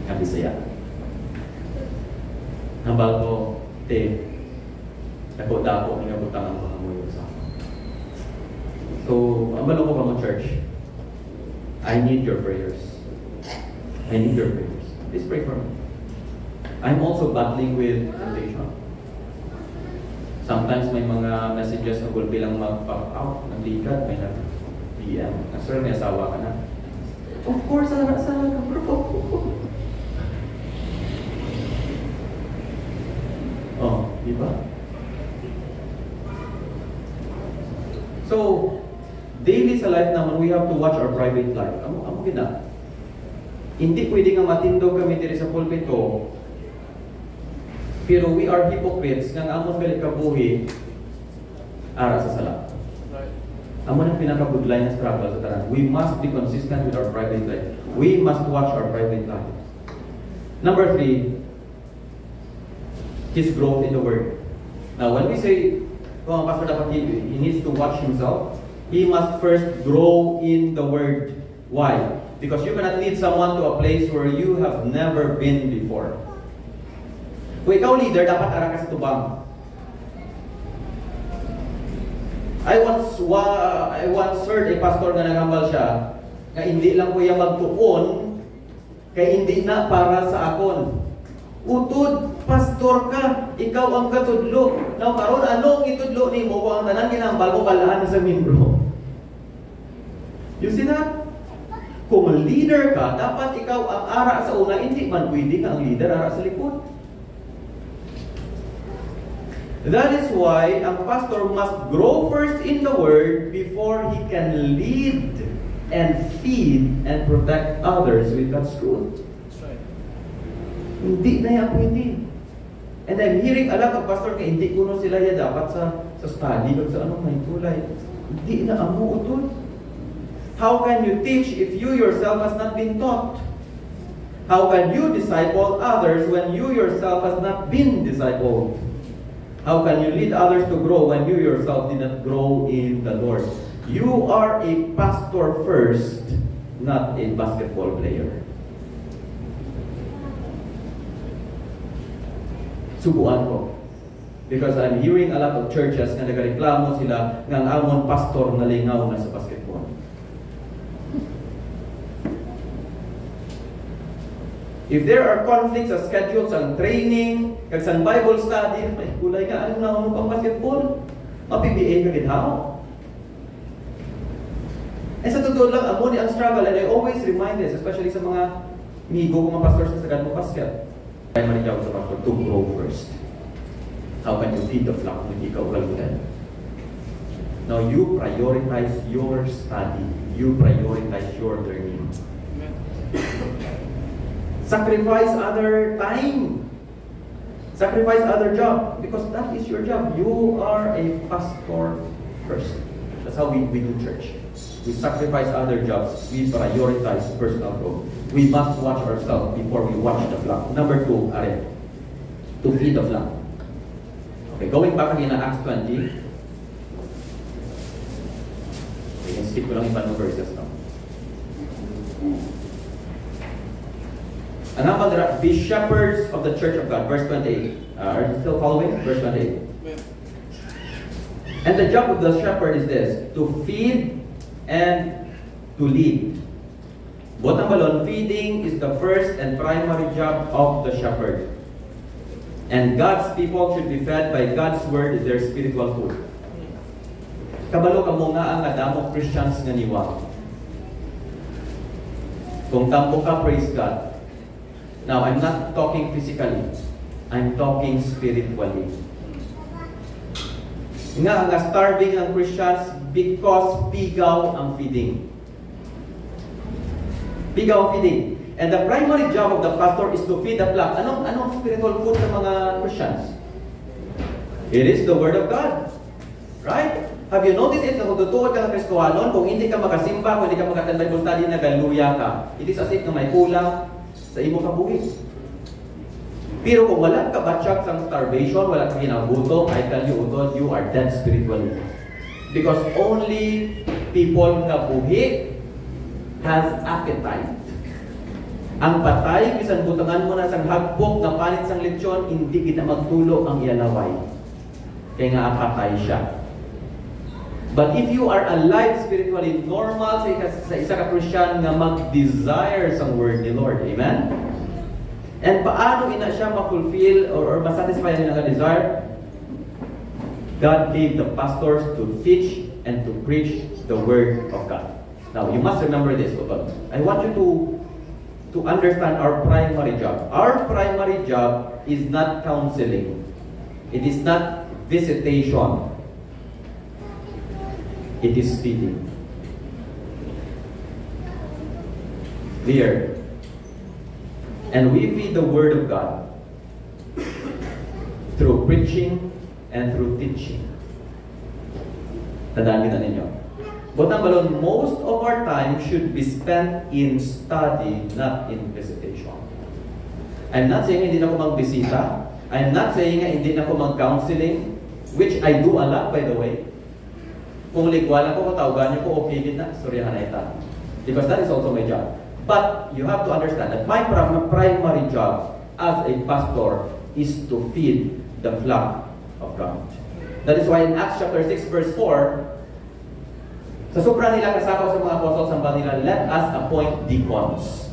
Kabisaya. Ambal ko, dako-dako ningabutang ang mga muyo sa ako. So, ambal ko pa mo church. I need your prayers. I need your prayers. Please pray for me. I'm also battling with temptation. Sometimes may mga messages na gulpi lang mag-pop-out, nag-likat, may nag-DM. Sir, may asawa ka na. Of course, asawa ka, bro. Oh, di ba? So, daily sa life naman, we have to watch our private life. Amo gina. Hindi pwede nga matindog kami diri sa pulpito, pero we are hypocrites nga amon gali kabuhi ara sa sala. Amon ang pinaka-budlay na struggle sa tanan. We must be consistent with our private life. We must watch our private life. Number 3, his growth in the Word. Now, when we say, oh, Pastor dapat he needs to watch himself, he must first grow in the Word. Why? Because you cannot lead someone to a place where you have never been before. Kung ikaw leader, dapat ara ka sa tubang. I once heard a pastor nga nagambal siya nga hindi lang ko iya magtuon kay hindi na para sa akon. Utod, pastor ka, ikaw ang katudlo. Now karon anong itudlo nimo kung ang tanan ginambal mo balaan sa membro? You see that? Kung leader ka, dapat ikaw ang ara sa una, hindi man pwede nga ang leader ara sa likod. That is why ang pastor must grow first in the Word before he can lead and feed and protect others with God's truth. That's right. Hindi na yan pwede. And I'm hearing a lot of pastor nga hindi kuno sila ya dapat sa study o sa anong may tulay. Hindi na amo utol. How can you teach if you yourself has not been taught? How can you disciple others when you yourself has not been discipled? How can you lead others to grow when you yourself did not grow in the Lord? You are a pastor first, not a basketball player. Subuan ko. Because I'm hearing a lot of churches na nagareklamo sila nga ang amon pastor na lingaw na sa basketball. If there are conflicts sa schedules, sa training, kag sa Bible study, may kulay ka, ano na pang basketball? Ma-PBA ka githaw. Eh sa totoo lang, amo ni ang struggle, and I always remind this, especially sa mga migo, mga pastors na sagad mo basket. Kaya manitaw sa pastor, to grow first. How can you feed the flock when ikaw galutan? Now, you prioritize your study. You prioritize your learning. Sacrifice other time. Sacrifice other job. Because that is your job. You are a pastor first. That's how we do church. We sacrifice other jobs. We prioritize personal growth. We must watch ourselves before we watch the flock. Number 2, are to feed the flock. Okay, going back again to Acts 20. We can skip ko lang iba ng verses now. And how about there be shepherds of the church of God? Verse 28. Are you still following? Verse 28. And the job of the shepherd is this: to feed and to lead. Bottom balon, feeding is the first and primary job of the shepherd. And God's people should be fed by God's word, their spiritual food. Kabalo ka mo nga ang adamo Christians nga niwa. Kung tampo ka, praise God. Now, I'm not talking physically. I'm talking spiritually. Nga starving ang Christians because pigaw ang feeding. Pigaw ang feeding. And the primary job of the pastor is to feed the flock. Anong spiritual food sa mga Christians? It is the Word of God. Right? Have you noticed it? Kung tutuwad ka ng Kristohanon, kung hindi ka makasimba, kung hindi ka mag-attend Bible study, nagaluya ka. It is as if na may kulang sa imo kabuhi. Pero kung wala ka batsak sa starvation, wala ka ginagutom, I tell you, utod, you are dead spiritually. Because only people na buhi has appetite. Ang patay, bisan butangan mo na sang hagbok na panit sang lechon, hindi kita magtulo ang iyalaway. Kaya nga patay siya. But if you are alive spiritually, normal sa isa ka Christian nga mag-desire sang word ni Lord. Amen? And paano ina siya ma-fulfill or masatisfy nila ang desire? God gave the pastors to teach and to preach the word of God. Now, you must remember this. I want you to understand our primary job. Our primary job is not counseling. It is not visitation. It is feeding. Clear. And we feed the Word of God through preaching and through teaching. Tandaan kita ninyo. Botang balon, most of our time should be spent in study, not in visitation. I'm not saying hindi na ako magbisita. I'm not saying hindi na ako mag-counseling, which I do a lot, by the way. Kung ligwala ko, tawgan niyo ko, okay din na, storyahan na ita. Because that is also my job. But you have to understand that my primary job as a pastor is to feed the flock of God. That is why in Acts chapter 6 verse 4, sa sobra nila kasakaw sa mga apostles, ang nila, let us appoint deacons.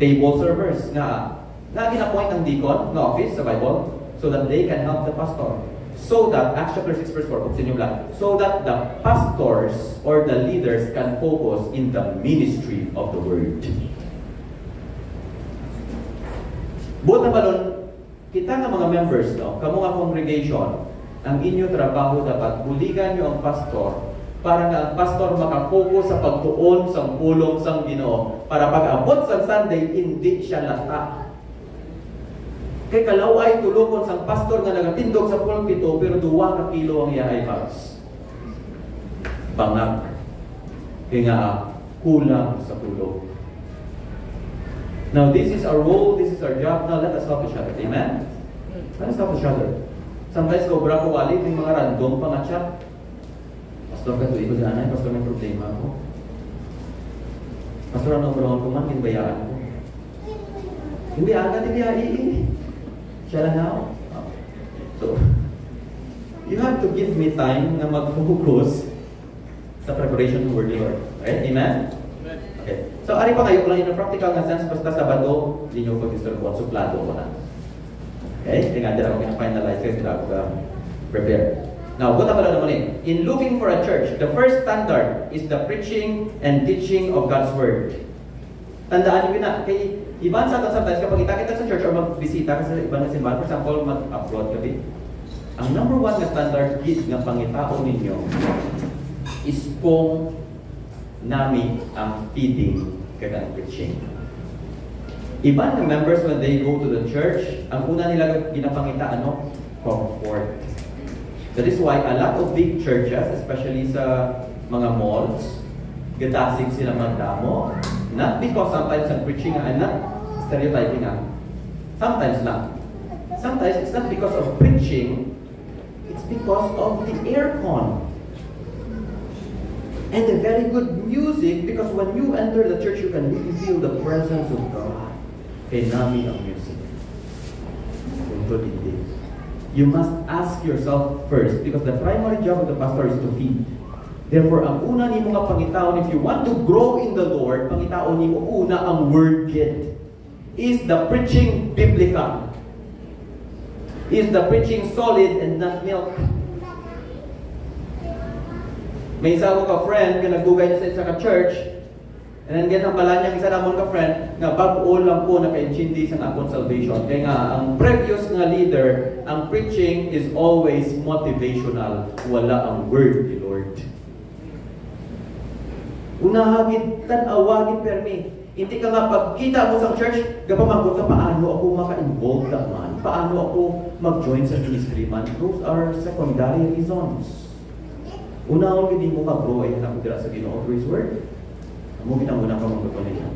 Table servers nga gina-appoint ng deacon na office sa Bible so that they can help the pastor. So that, Acts chapter 6 verse 4, buksin yung lang, so that the pastors or the leaders can focus in the ministry of the word. Buot na balon, kita nga mga members, no, kamo nga congregation, ang inyo trabaho dapat buligan nyo ang pastor para nga ang pastor makafocus sa pagtuon sa pulong sang Ginoo para pag-abot sa Sunday hindi siya lata. Kay kalaway tulokon sang pastor nga nagatindog sa pulpito pero 2 ka kilo ang iya ay bags. Bangag. Kaya nga kulang sa tulog. Now this is our role, this is our job. Now let us help each other. Amen? Let us help each other. Sometimes sobra ko wali may mga random pa nga chat. Pastor ka tuwi ko dyan ay, pastor may problema ako. Pastor ano bro ko man, kinbayaan ko. Hindi agad, hindi ai. Siya lang now. So, you have to give me time na mag-focus sa preparation for the Lord. Right? Amen? Okay. So, ari pa kayo, kung in a practical na sense, basta Sabado, hindi nyo pag-istor ko, suplado ko na. Okay? Tingnan din ako kina-finalize kayo, sila ako prepare. Now, buta pala naman eh. In looking for a church, the first standard is the preaching and teaching of God's Word. Tandaan nyo na, kay iban sa atin sometimes, kapag kita sa church or magbisita ka sa ibang simbahan, for example, mag-abroad ka din, ang number 1 na standard gig ng pangitao ninyo is kung nami ang feeding kaya ang preaching. Iban ng members when they go to the church, ang una nila ginapangita, ano? Comfort. That is why a lot of big churches, especially sa mga malls, gadasig sila magdamo. Not because sometimes ang preaching, I'm not stereotyping sometimes lang. Sometimes it's not because of preaching, it's because of the aircon. And the very good music, because when you enter the church, you can really feel the presence of God. Kaya nami ang music. You must ask yourself first, because the primary job of the pastor is to feed. Therefore, ang una ni mo nga pangitaon, if you want to grow in the Lord, pangitaon ni mo una ang word kit. Is the preaching biblical? Is the preaching solid and not milk? May isa ko ka-friend, nagdugay niya sa ka-church, and then ganang pala niya, isa namon ka-friend, nga bago lang po naka-intindi sa akong salvation. Kaya nga, ang previous nga leader, ang preaching is always motivational. Wala ang word ni Lord. Unahagid, tanawagid permi. Hindi ka nga pagkita mo sa church, kapamagod ka, paano ako maka-involve man? Paano ako mag-join sa ministry man? Those are secondary reasons. Unahon hindi mo ka-grow ay hanap dira sa Ginoo through His Word. Mo kita muna pamagod niya.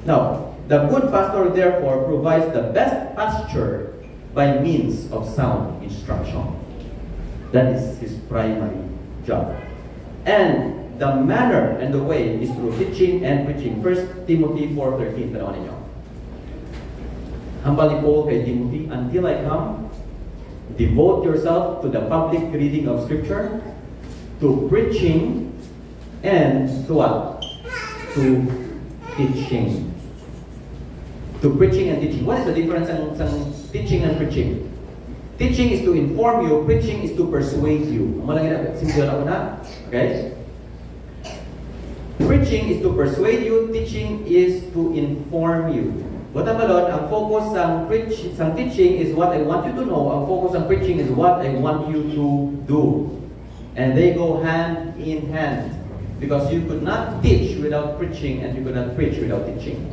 Now, the good pastor therefore provides the best pasture by means of sound instruction. That is his primary job. And the manner and the way is through teaching and preaching. 1 Timothy 4:13. Tanawan ninyo. Hambal ni Paul kay Timothy, until I come, devote yourself to the public reading of Scripture, to preaching, and to what? To teaching. To preaching and teaching. What is the difference in teaching and preaching? Teaching is to inform you, preaching is to persuade you. Malangin na, simple ako na. Okay? Preaching is to persuade you, teaching is to inform you. Buta balon, ang focus sang teaching is what I want you to know. Ang focus sang preaching is what I want you to do. And they go hand in hand. Because you could not teach without preaching and you could not preach without teaching.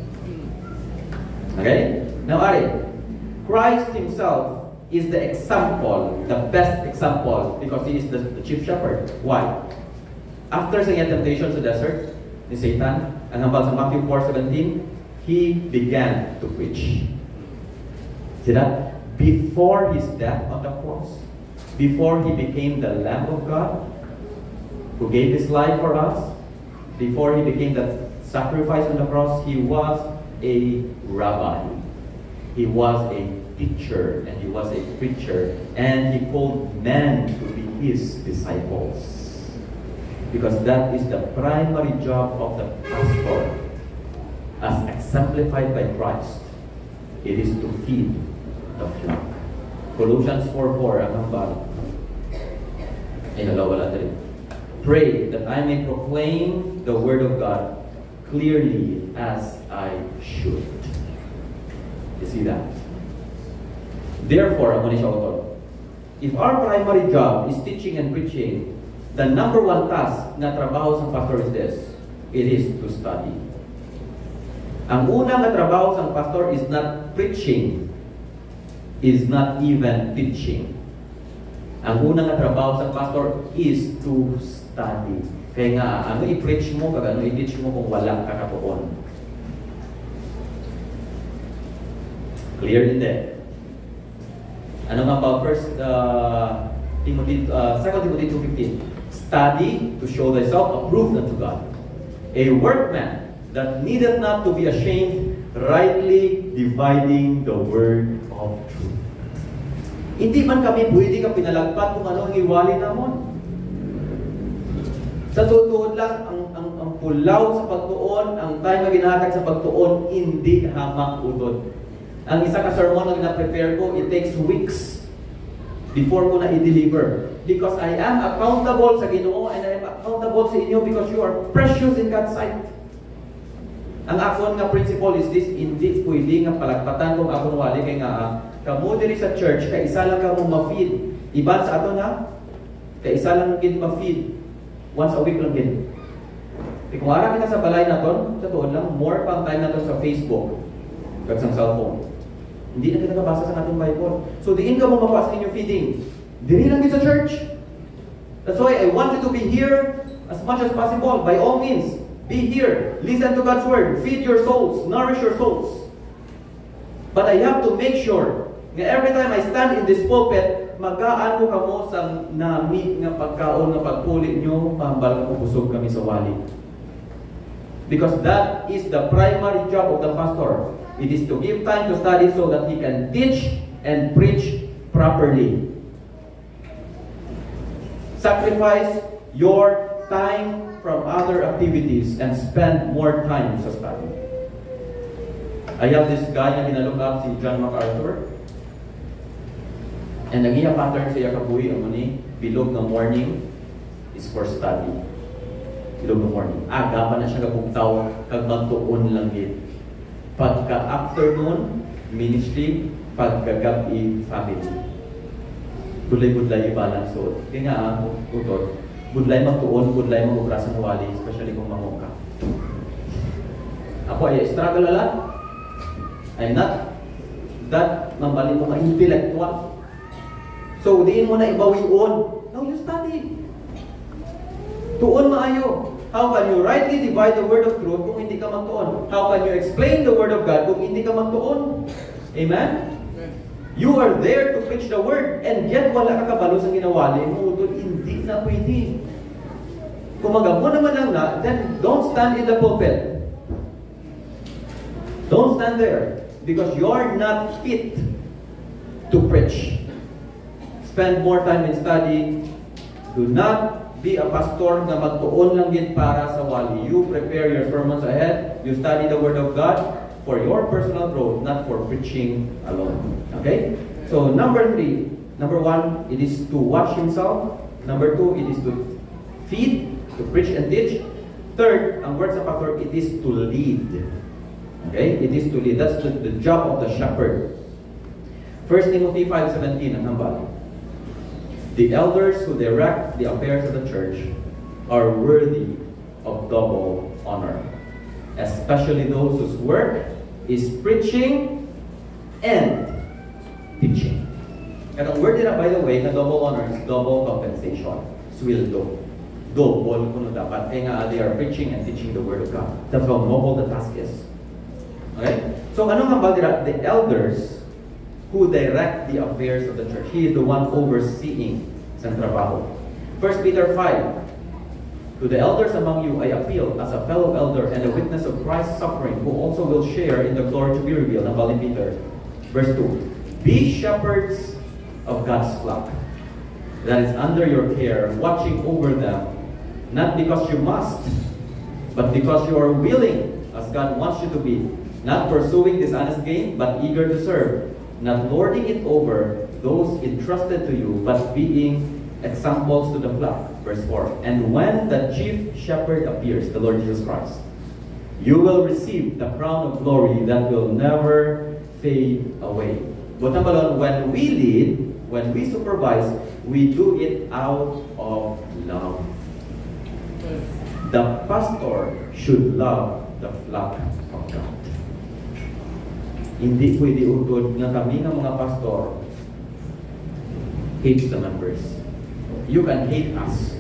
Okay? Now, Ari, Christ Himself is the example, the best example, because He is the chief shepherd. Why? After sa iyang temptation sa desert ni Satan, ang hambal sa Matthew 4:17, He began to preach. See that? Before His death on the cross, before He became the Lamb of God, who gave His life for us, before He became the sacrifice on the cross, He was a rabbi. He was a teacher, and He was a preacher, and He called men to be His disciples. Because that is the primary job of the pastor, as exemplified by Christ. It is to feed the flock. Colossians 4:4, ang hambal. Wala din. Pray that I may proclaim the word of God clearly as I should. You see that? Therefore, if our primary job is teaching and preaching, the number one task na trabaho sa pastor is this. It is to study. Ang unang na trabaho sa pastor is not preaching, is not even teaching. Ang unang na trabaho sa pastor is to study. Kaya nga, ano i-preach mo, ano i-teach mo kung wala ka katuon. Clear din din. Ano nga ba? 2 Timothy 2:15. Study to show thyself approved unto God, a workman that needeth not to be ashamed, rightly dividing the word of truth. Hindi man kami pwede ka pinalagpat kung ano ang iwali namon. Sa tutuod lang, ang pulaw sa pagtuon, ang time na ginahatag sa pagtuon, hindi hamak utod. Ang isa ka sermon na gina-prepare ko, it takes weeks before ko na i-deliver. Because I am accountable sa Ginoo and I am accountable sa inyo because you are precious in God's sight. Ang akon nga principle is this, hindi pwede nga palagpatan kung akon wali kay nga kamo diri sa church kay isa lang ka mo ma-feed. Iban sa aton ha? Kay isa lang gid ma-feed. Once a week lang gid. Kung ara kita sa balay naton, sa tuon lang more pang time naton sa Facebook kag sa cellphone. Hindi na kita kabasa sa atong Bible. So diin ka mo mapasa in your feeding. Diri lang gid sa church. That's why I want you to be here as much as possible. By all means, be here. Listen to God's word. Feed your souls. Nourish your souls. But I have to make sure that every time I stand in this pulpit, magaan ko kamo sa nami nga pagkaon nga pagpuli nyo, mahambal ko busog kami sa wali. Because that is the primary job of the pastor. It is to give time to study so that he can teach and preach properly. Sacrifice your time from other activities and spend more time sa study. I have this guy na ginalook up, si John MacArthur. And nagiya pattern siya kabuhi ang mani, bilog ng morning is for study. Bilog ng morning. Aga pa na siya kapugtaw, kag magtuon lang yun. Pagka afternoon, ministry, pagka gabi, family. Budlay-budlay i-balance. So, kaya nga, utod, budlay magtuon, budlay mag-ubra sa wali, especially kung mamuka. Ako ay struggle ala. I'm not that mambali mo ka-intellectual. So, diin mo na ibawion. No, you study. Tuon maayo. How can you rightly divide the word of truth kung hindi ka magtuon? How can you explain the word of God kung hindi ka magtuon? Amen? You are there to preach the word and yet wala ka kabalo sa ginawali mo, hindi na pwede. Kung magamo naman lang na, then don't stand in the pulpit. Don't stand there because you're not fit to preach. Spend more time in study. Do not be a pastor na magtuon lang din para sa wali. You prepare your sermons ahead. You study the Word of God for your personal growth, not for preaching alone. Okay? So, number 3. Number 1, it is to watch himself. Number 2, it is to feed, to preach and teach. Third, ang word sa pastor, it is to lead. Okay? It is to lead. That's the job of the shepherd. 1 Timothy 5:17, ang hambal. The elders who direct the affairs of the church are worthy of double honor, especially those whose work is preaching and teaching. At ang word nila, by the way, na double honor is double compensation. Sweldo. Double kuno dapat. Kaya nga, they are preaching and teaching the word of God. That's how noble the task is. Okay? So, ano nga ba nila? The elders who direct the affairs of the church. He is the one overseeing sa trabaho. 1 Peter 5. To the elders among you, I appeal as a fellow elder and a witness of Christ's suffering, who also will share in the glory to be revealed. Nabali Peter. Verse 2. Be shepherds of God's flock that is under your care, watching over them, not because you must, but because you are willing, as God wants you to be, not pursuing dishonest gain, but eager to serve, not lording it over those entrusted to you, but being examples to the flock. Verse 4. And when the chief shepherd appears, the Lord Jesus Christ, you will receive the crown of glory that will never fade away. But when we lead, when we supervise, we do it out of love. The pastor should love the flock of God. Hindi pwede utod na kami ng mga pastor hates the members. You can hate us,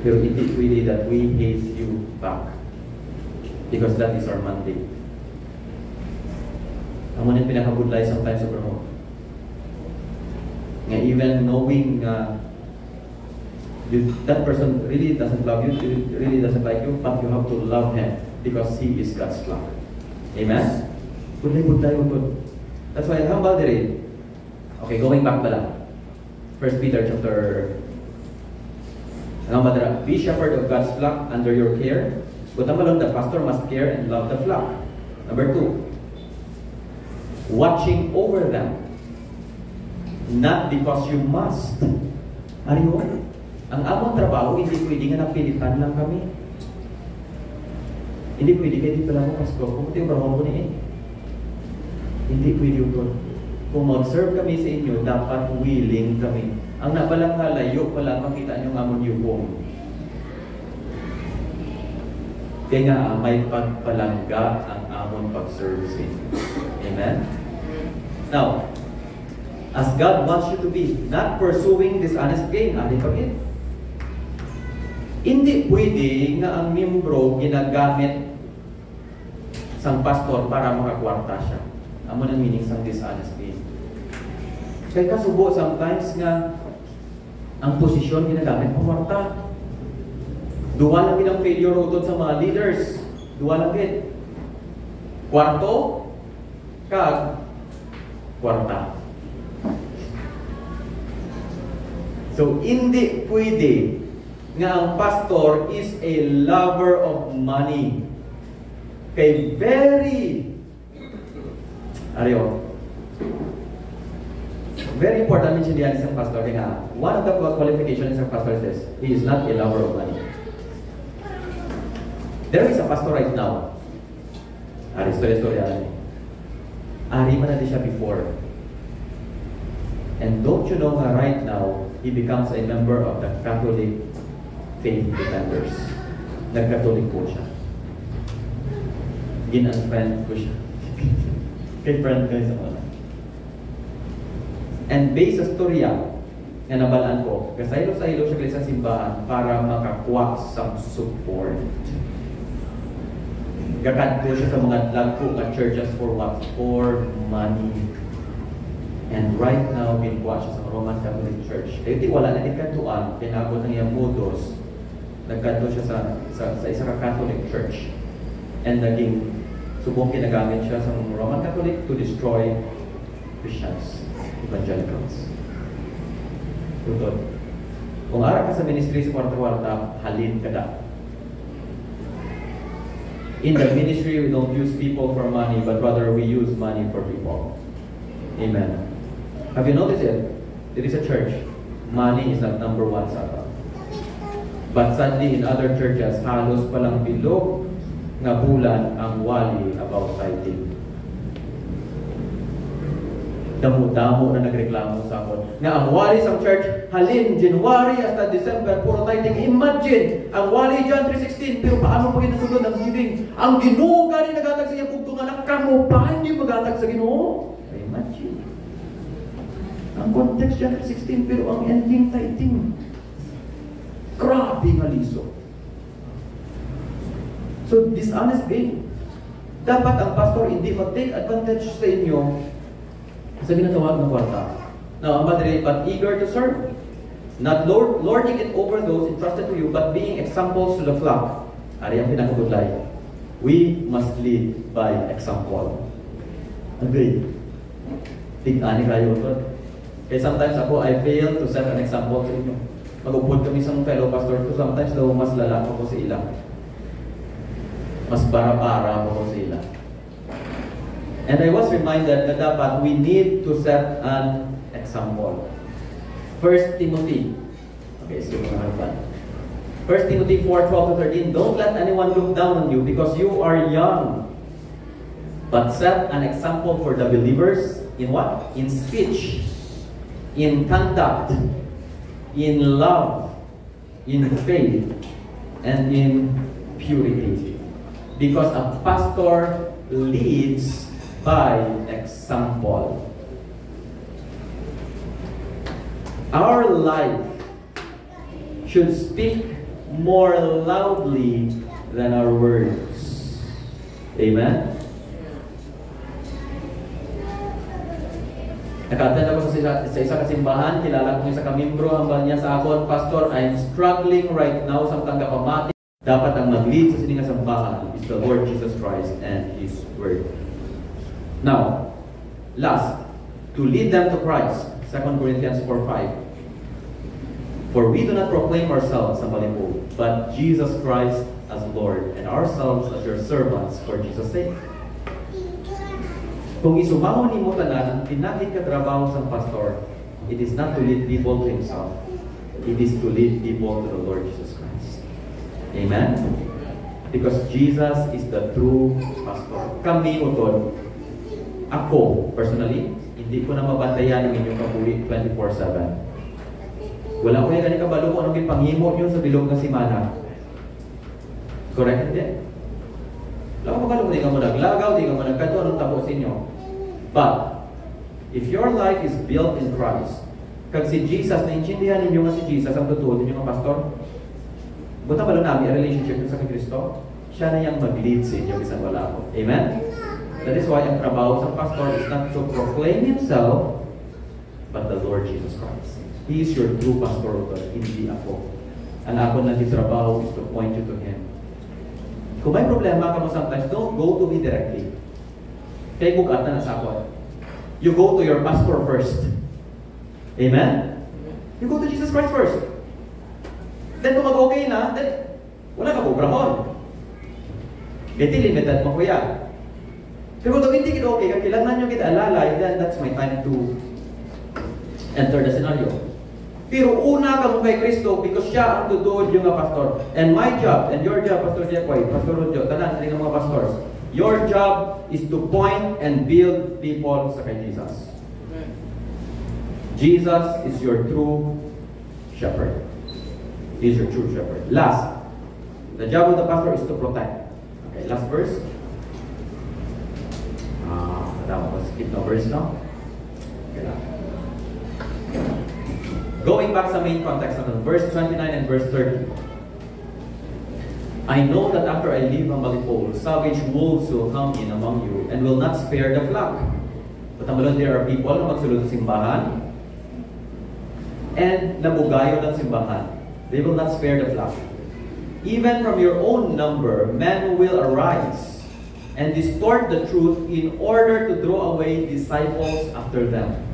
pero hindi pwede that we hate you back. Because that is our mandate. Amo nang pinakabudlay sometimes sa promote. Nga even knowing that person really doesn't love you, really doesn't like you, but you have to love him because he is God's flock. Amen? Budlay utod. That's why humble diri. Okay, going back pala. 1 Peter chapter. Be shepherd of God's flock under your care. But the pastor must care and love the flock. Number 2. Watching over them. Not because you must. Ariyo, ang among trabaho, hindi pwede nga napilitan lang kami. Hindi pwede kayo dito lang mo, pastor. Kung ito yung trabaho ko niya hindi pwede yun. Kung mag-serve kami sa inyo, dapat willing kami. Ang nabalang nga layo, wala makita nyo ang amon yung kaya nga, may pagpalangga ang amon pag-serve sa inyo. Amen? Now, as God wants you to be, not pursuing dishonest gain, pagin. Hindi pwede nga ang membro ginagamit sang pastor para makakwarta siya. Amo ang meaning sang dishonest gain. Kaya kasubo sometimes nga ang posisyon ginagamit pangwarta. Duwa lang ang failure utod sa mga leaders. Duwa lang gid. Kwarto kag kwarta. So, hindi pwede nga ang pastor is a lover of money. Kay very important mention diyan isang pastor. Kaya one of the qualifications ng pastor says, he is not a lover of money. There is a pastor right now. Storya. Ari man na siya before. And don't you know nga right now, he becomes a member of the Catholic Faith Defenders. Nag-Catholic po siya. Gin-unfriend ko siya. Kay friend ko sa mga. And based sa storya na nabalaan ko, kasaylo-saylo siya sa simbahan para makakuha sa support. Gakat ko siya sa mga lagpo at churches for what? For money. And right now, ginkuha siya sa Roman Catholic Church. Kaya wala na ikantuan, pinabot ng iyang modos, nagkanto siya sa isang Catholic Church. And naging subong kinagamit siya sa Roman Catholic to destroy Christians, evangelicals. Tutod. Kung ara ka sa ministry sa kwarta-kwarta, halin ka da. In the ministry, we don't use people for money, but rather we use money for people. Amen. Have you noticed it? There is a church. Money is not number one sa atin. But sadly, in other churches, halos palang bilog nga bulan ang wali about tithing. Damo-damo na nagreklamo sa akin. Nga ang wali sa church, halin, January hasta December, puro tithing. Imagine, ang wali John 3:16, pero paano po ginasunod ang giving? Ang Ginoo gani nagatag sa iyang pugtungan kamo pa hindi magatag sa Ginoo. Imagine. Ang context chapter 16 pero ang ending 13. Grabe nga liso. So, dishonest gain. Dapat ang pastor hindi mag-take advantage sa inyo sa ginatawag ng kwarta. Now, but eager to serve. Not lording it over those entrusted to you, but being examples to the flock. Ari ang pinakabudlay. We must lead by example. Agree? Tig-ani kayo ito. Kaya sometimes ako, I fail to set an example sa inyo. Mag-upod kami sa fellow pastor ko, sometimes daw mas lalaki ko sa ilang. Mas para-para ko sa ilang. And I was reminded na dapat we need to set an example. 1 Timothy. Okay, so mga husband. 1 Timothy 4:12-13. Don't let anyone look down on you because you are young. But set an example for the believers in what? In speech, in conduct, in love, in faith, and in purity. Because a pastor leads by example. Our life should speak more loudly than our words. Amen? Naka-attend ako sa isa kasimbahan, kilala ko isa kamimbro, hambal niya sa akon, Pastor, I'm struggling right now sa tangga pamati. Dapat ang mag-lead sa sininga sambahan is the Lord Jesus Christ and His Word. Now, last, to lead them to Christ, 2 Corinthians 4:5. For we do not proclaim ourselves, somebody po, but Jesus Christ as Lord, and ourselves as your servants for Jesus' sake. Kung isumahon ni mo tanan ang pinakit katrabaho sa pastor, it is not to lead people to himself. It is to lead people to the Lord Jesus Christ. Amen? Because Jesus is the true pastor. Kami utod, ako, personally, hindi ko na mabantayan ang inyong kapuri 24/7. Wala ko yung kabalo kung anong ipanghimo nyo sa bilog ng simana. Correct? Hindi. Wala ko magkalo kung di ka mo naglagaw, di ka mo nagkato, anong tapusin nyo. But, if your life is built in Christ, kag si Jesus, naintindihan ninyo nga si Jesus, ang totoo ninyo nga pastor, buta ba lang namin ang relationship nyo sa Kristo? Siya na yung mag-lead sa inyo, isang wala ko. Amen? That is why ang trabaho sa pastor is not to proclaim himself, but the Lord Jesus Christ. He is your true pastor, hindi ako. Ang ako na trabaho is to point you to Him. Kung may problema ka mo sometimes, don't go to me directly. Kaya bukat na nasa ako. You go to your pastor first. Amen? You go to Jesus Christ first. Then kung mag-okay na, then wala ka programon. Gati limited mo kuya. Pero kung hindi kita okay, kailangan nyo kita alalay, then that's my time to enter the scenario. Pero una ka mo kay Kristo because siya ang tutuod yung mga pastor. And my job, and your job, Pastor Jacquay, Pastor Rodjo, tanan, hindi ng mga pastors. Your job is to point and build people sa kay Jesus. Jesus is your true shepherd. He is your true shepherd. Last, the job of the pastor is to protect. Okay, last verse. Tama ko, skip na verse, no? Okay lang. Going back sa main context natin, verse 29 and verse 30. I know that after I leave Ambalipol, savage wolves will come in among you and will not spare the flock. But there are people na magsulod sa simbahan and nabugayo ng simbahan. They will not spare the flock. Even from your own number, men will arise and distort the truth in order to draw away disciples after them.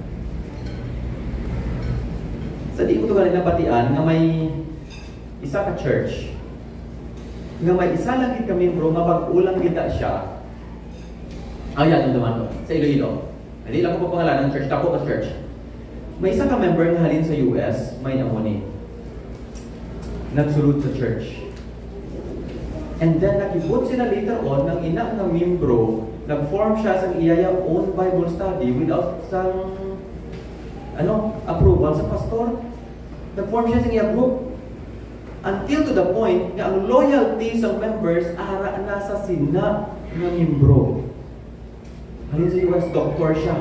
Sa di ko ito galing nabatian nga may isa ka church nga may isa lang din kami bro mapag-ulang kita siya. Yan yung naman to. Sa Iloilo. Hindi lang ko pa pangalan ng church. Tako ka church. May isa ka member nga halin sa US, may namuni. Nagsulod sa church. And then nakibot sila later on ng ina ng membro, nag-form siya sa iyayang own Bible study without some approval sa pastor. Nag-form siya sa iyang group. Until to the point na ang loyalty sa members ara nasa sina ng membro. Halin sa US, doctor siya.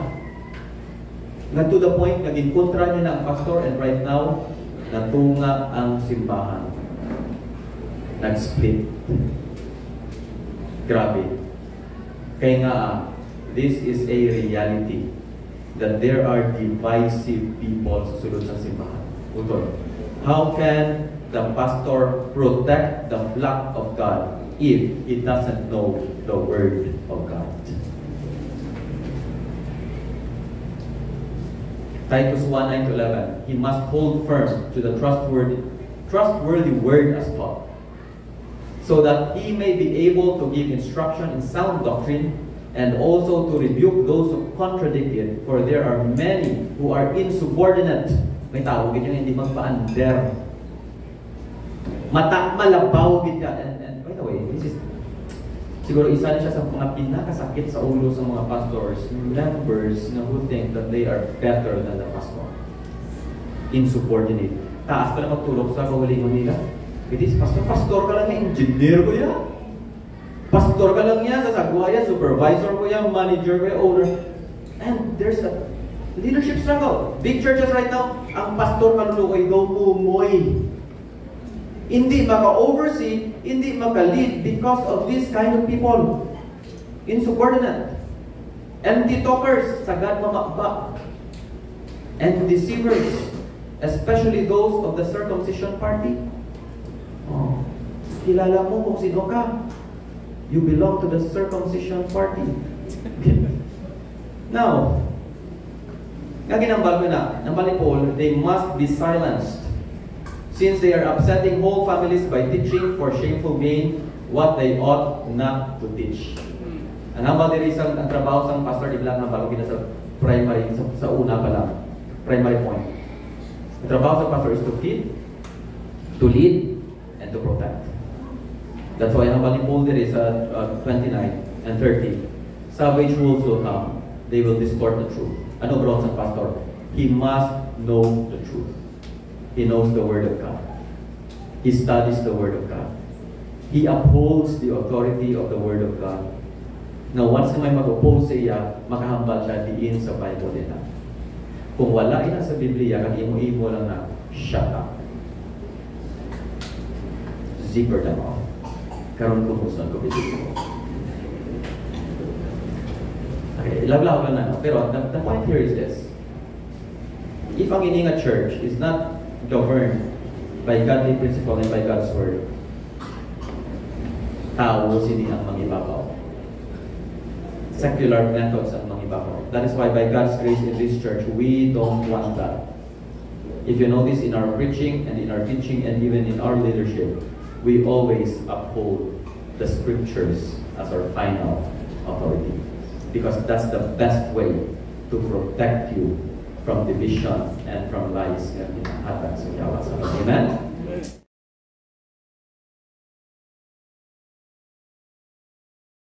Na to the point, naging kontra niya na ang pastor, and right now, natunga ang simbahan. Nag-split. Grabe. Kaya nga, this is a reality that there are divisive people sa sulod sa simbahan. Utol, how can the pastor protect the flock of God if he doesn't know the Word of God? Titus 1:9-11, he must hold firm to the trustworthy word as taught, so that he may be able to give instruction in sound doctrine, and also to rebuke those who contradict it, for there are many who are insubordinate. May tawag yun yung hindi magpa-under. Malabaw gid yan. And by the way, this is siguro isa na siya sa mga pinakasakit sa ulo sa mga pastors, members na who think that they are better than the pastor. Insubordinate. Taas pa na magtulog sa kawalingon nila. It is pastor ka lang yan, engineer ko yan. Pastor ka lang yan, sasagwaya, supervisor ko yan, manager ko yan, owner. And there's a leadership struggle. Big churches right now, ang pastor kalulukoy daw pumoy. Hindi maka-oversee, hindi maka-lead because of this kind of people. Insubordinate. Empty talkers, sagad mamakba. And deceivers, especially those of the circumcision party. Oh, kilala mo kung sino ka. You belong to the circumcision party. Now, naginambal ko na, ng Paul, they must be silenced, since they are upsetting whole families by teaching for shameful gain what they ought not to teach. Ang hambal din isang ang trabaho sa pastor, iblang hambal ko sa primary, sa una pa lang, primary point. Ang trabaho sa pastor is to feed, to lead, and to protect. That's why ang hambal ni Paul din is 29 and 30. Savage wolves will come, they will distort the truth. Ano bro sa pastor? He must know the truth. He knows the Word of God. He studies the Word of God. He upholds the authority of the Word of God. Now, once na may mag-oppose siya, makahambal siya diin sa Bible nila. Kung wala ina sa Biblia, kag imo-imo lang na, shut up. Zipper them off. Karon kumusta ko Biblia. Okay, ilablaw lang na. Pero the point here is this. If ang ininga church is not governed by godly principle and by God's word, tao sini ang mangibabaw. Secular methods ang mangibabaw. That is why by God's grace in this church, we don't want that. If you notice in our preaching and in our teaching and even in our leadership, we always uphold the scriptures as our final authority. Because that's the best way to protect you from division and from lies and attacks of Yahweh. Amen?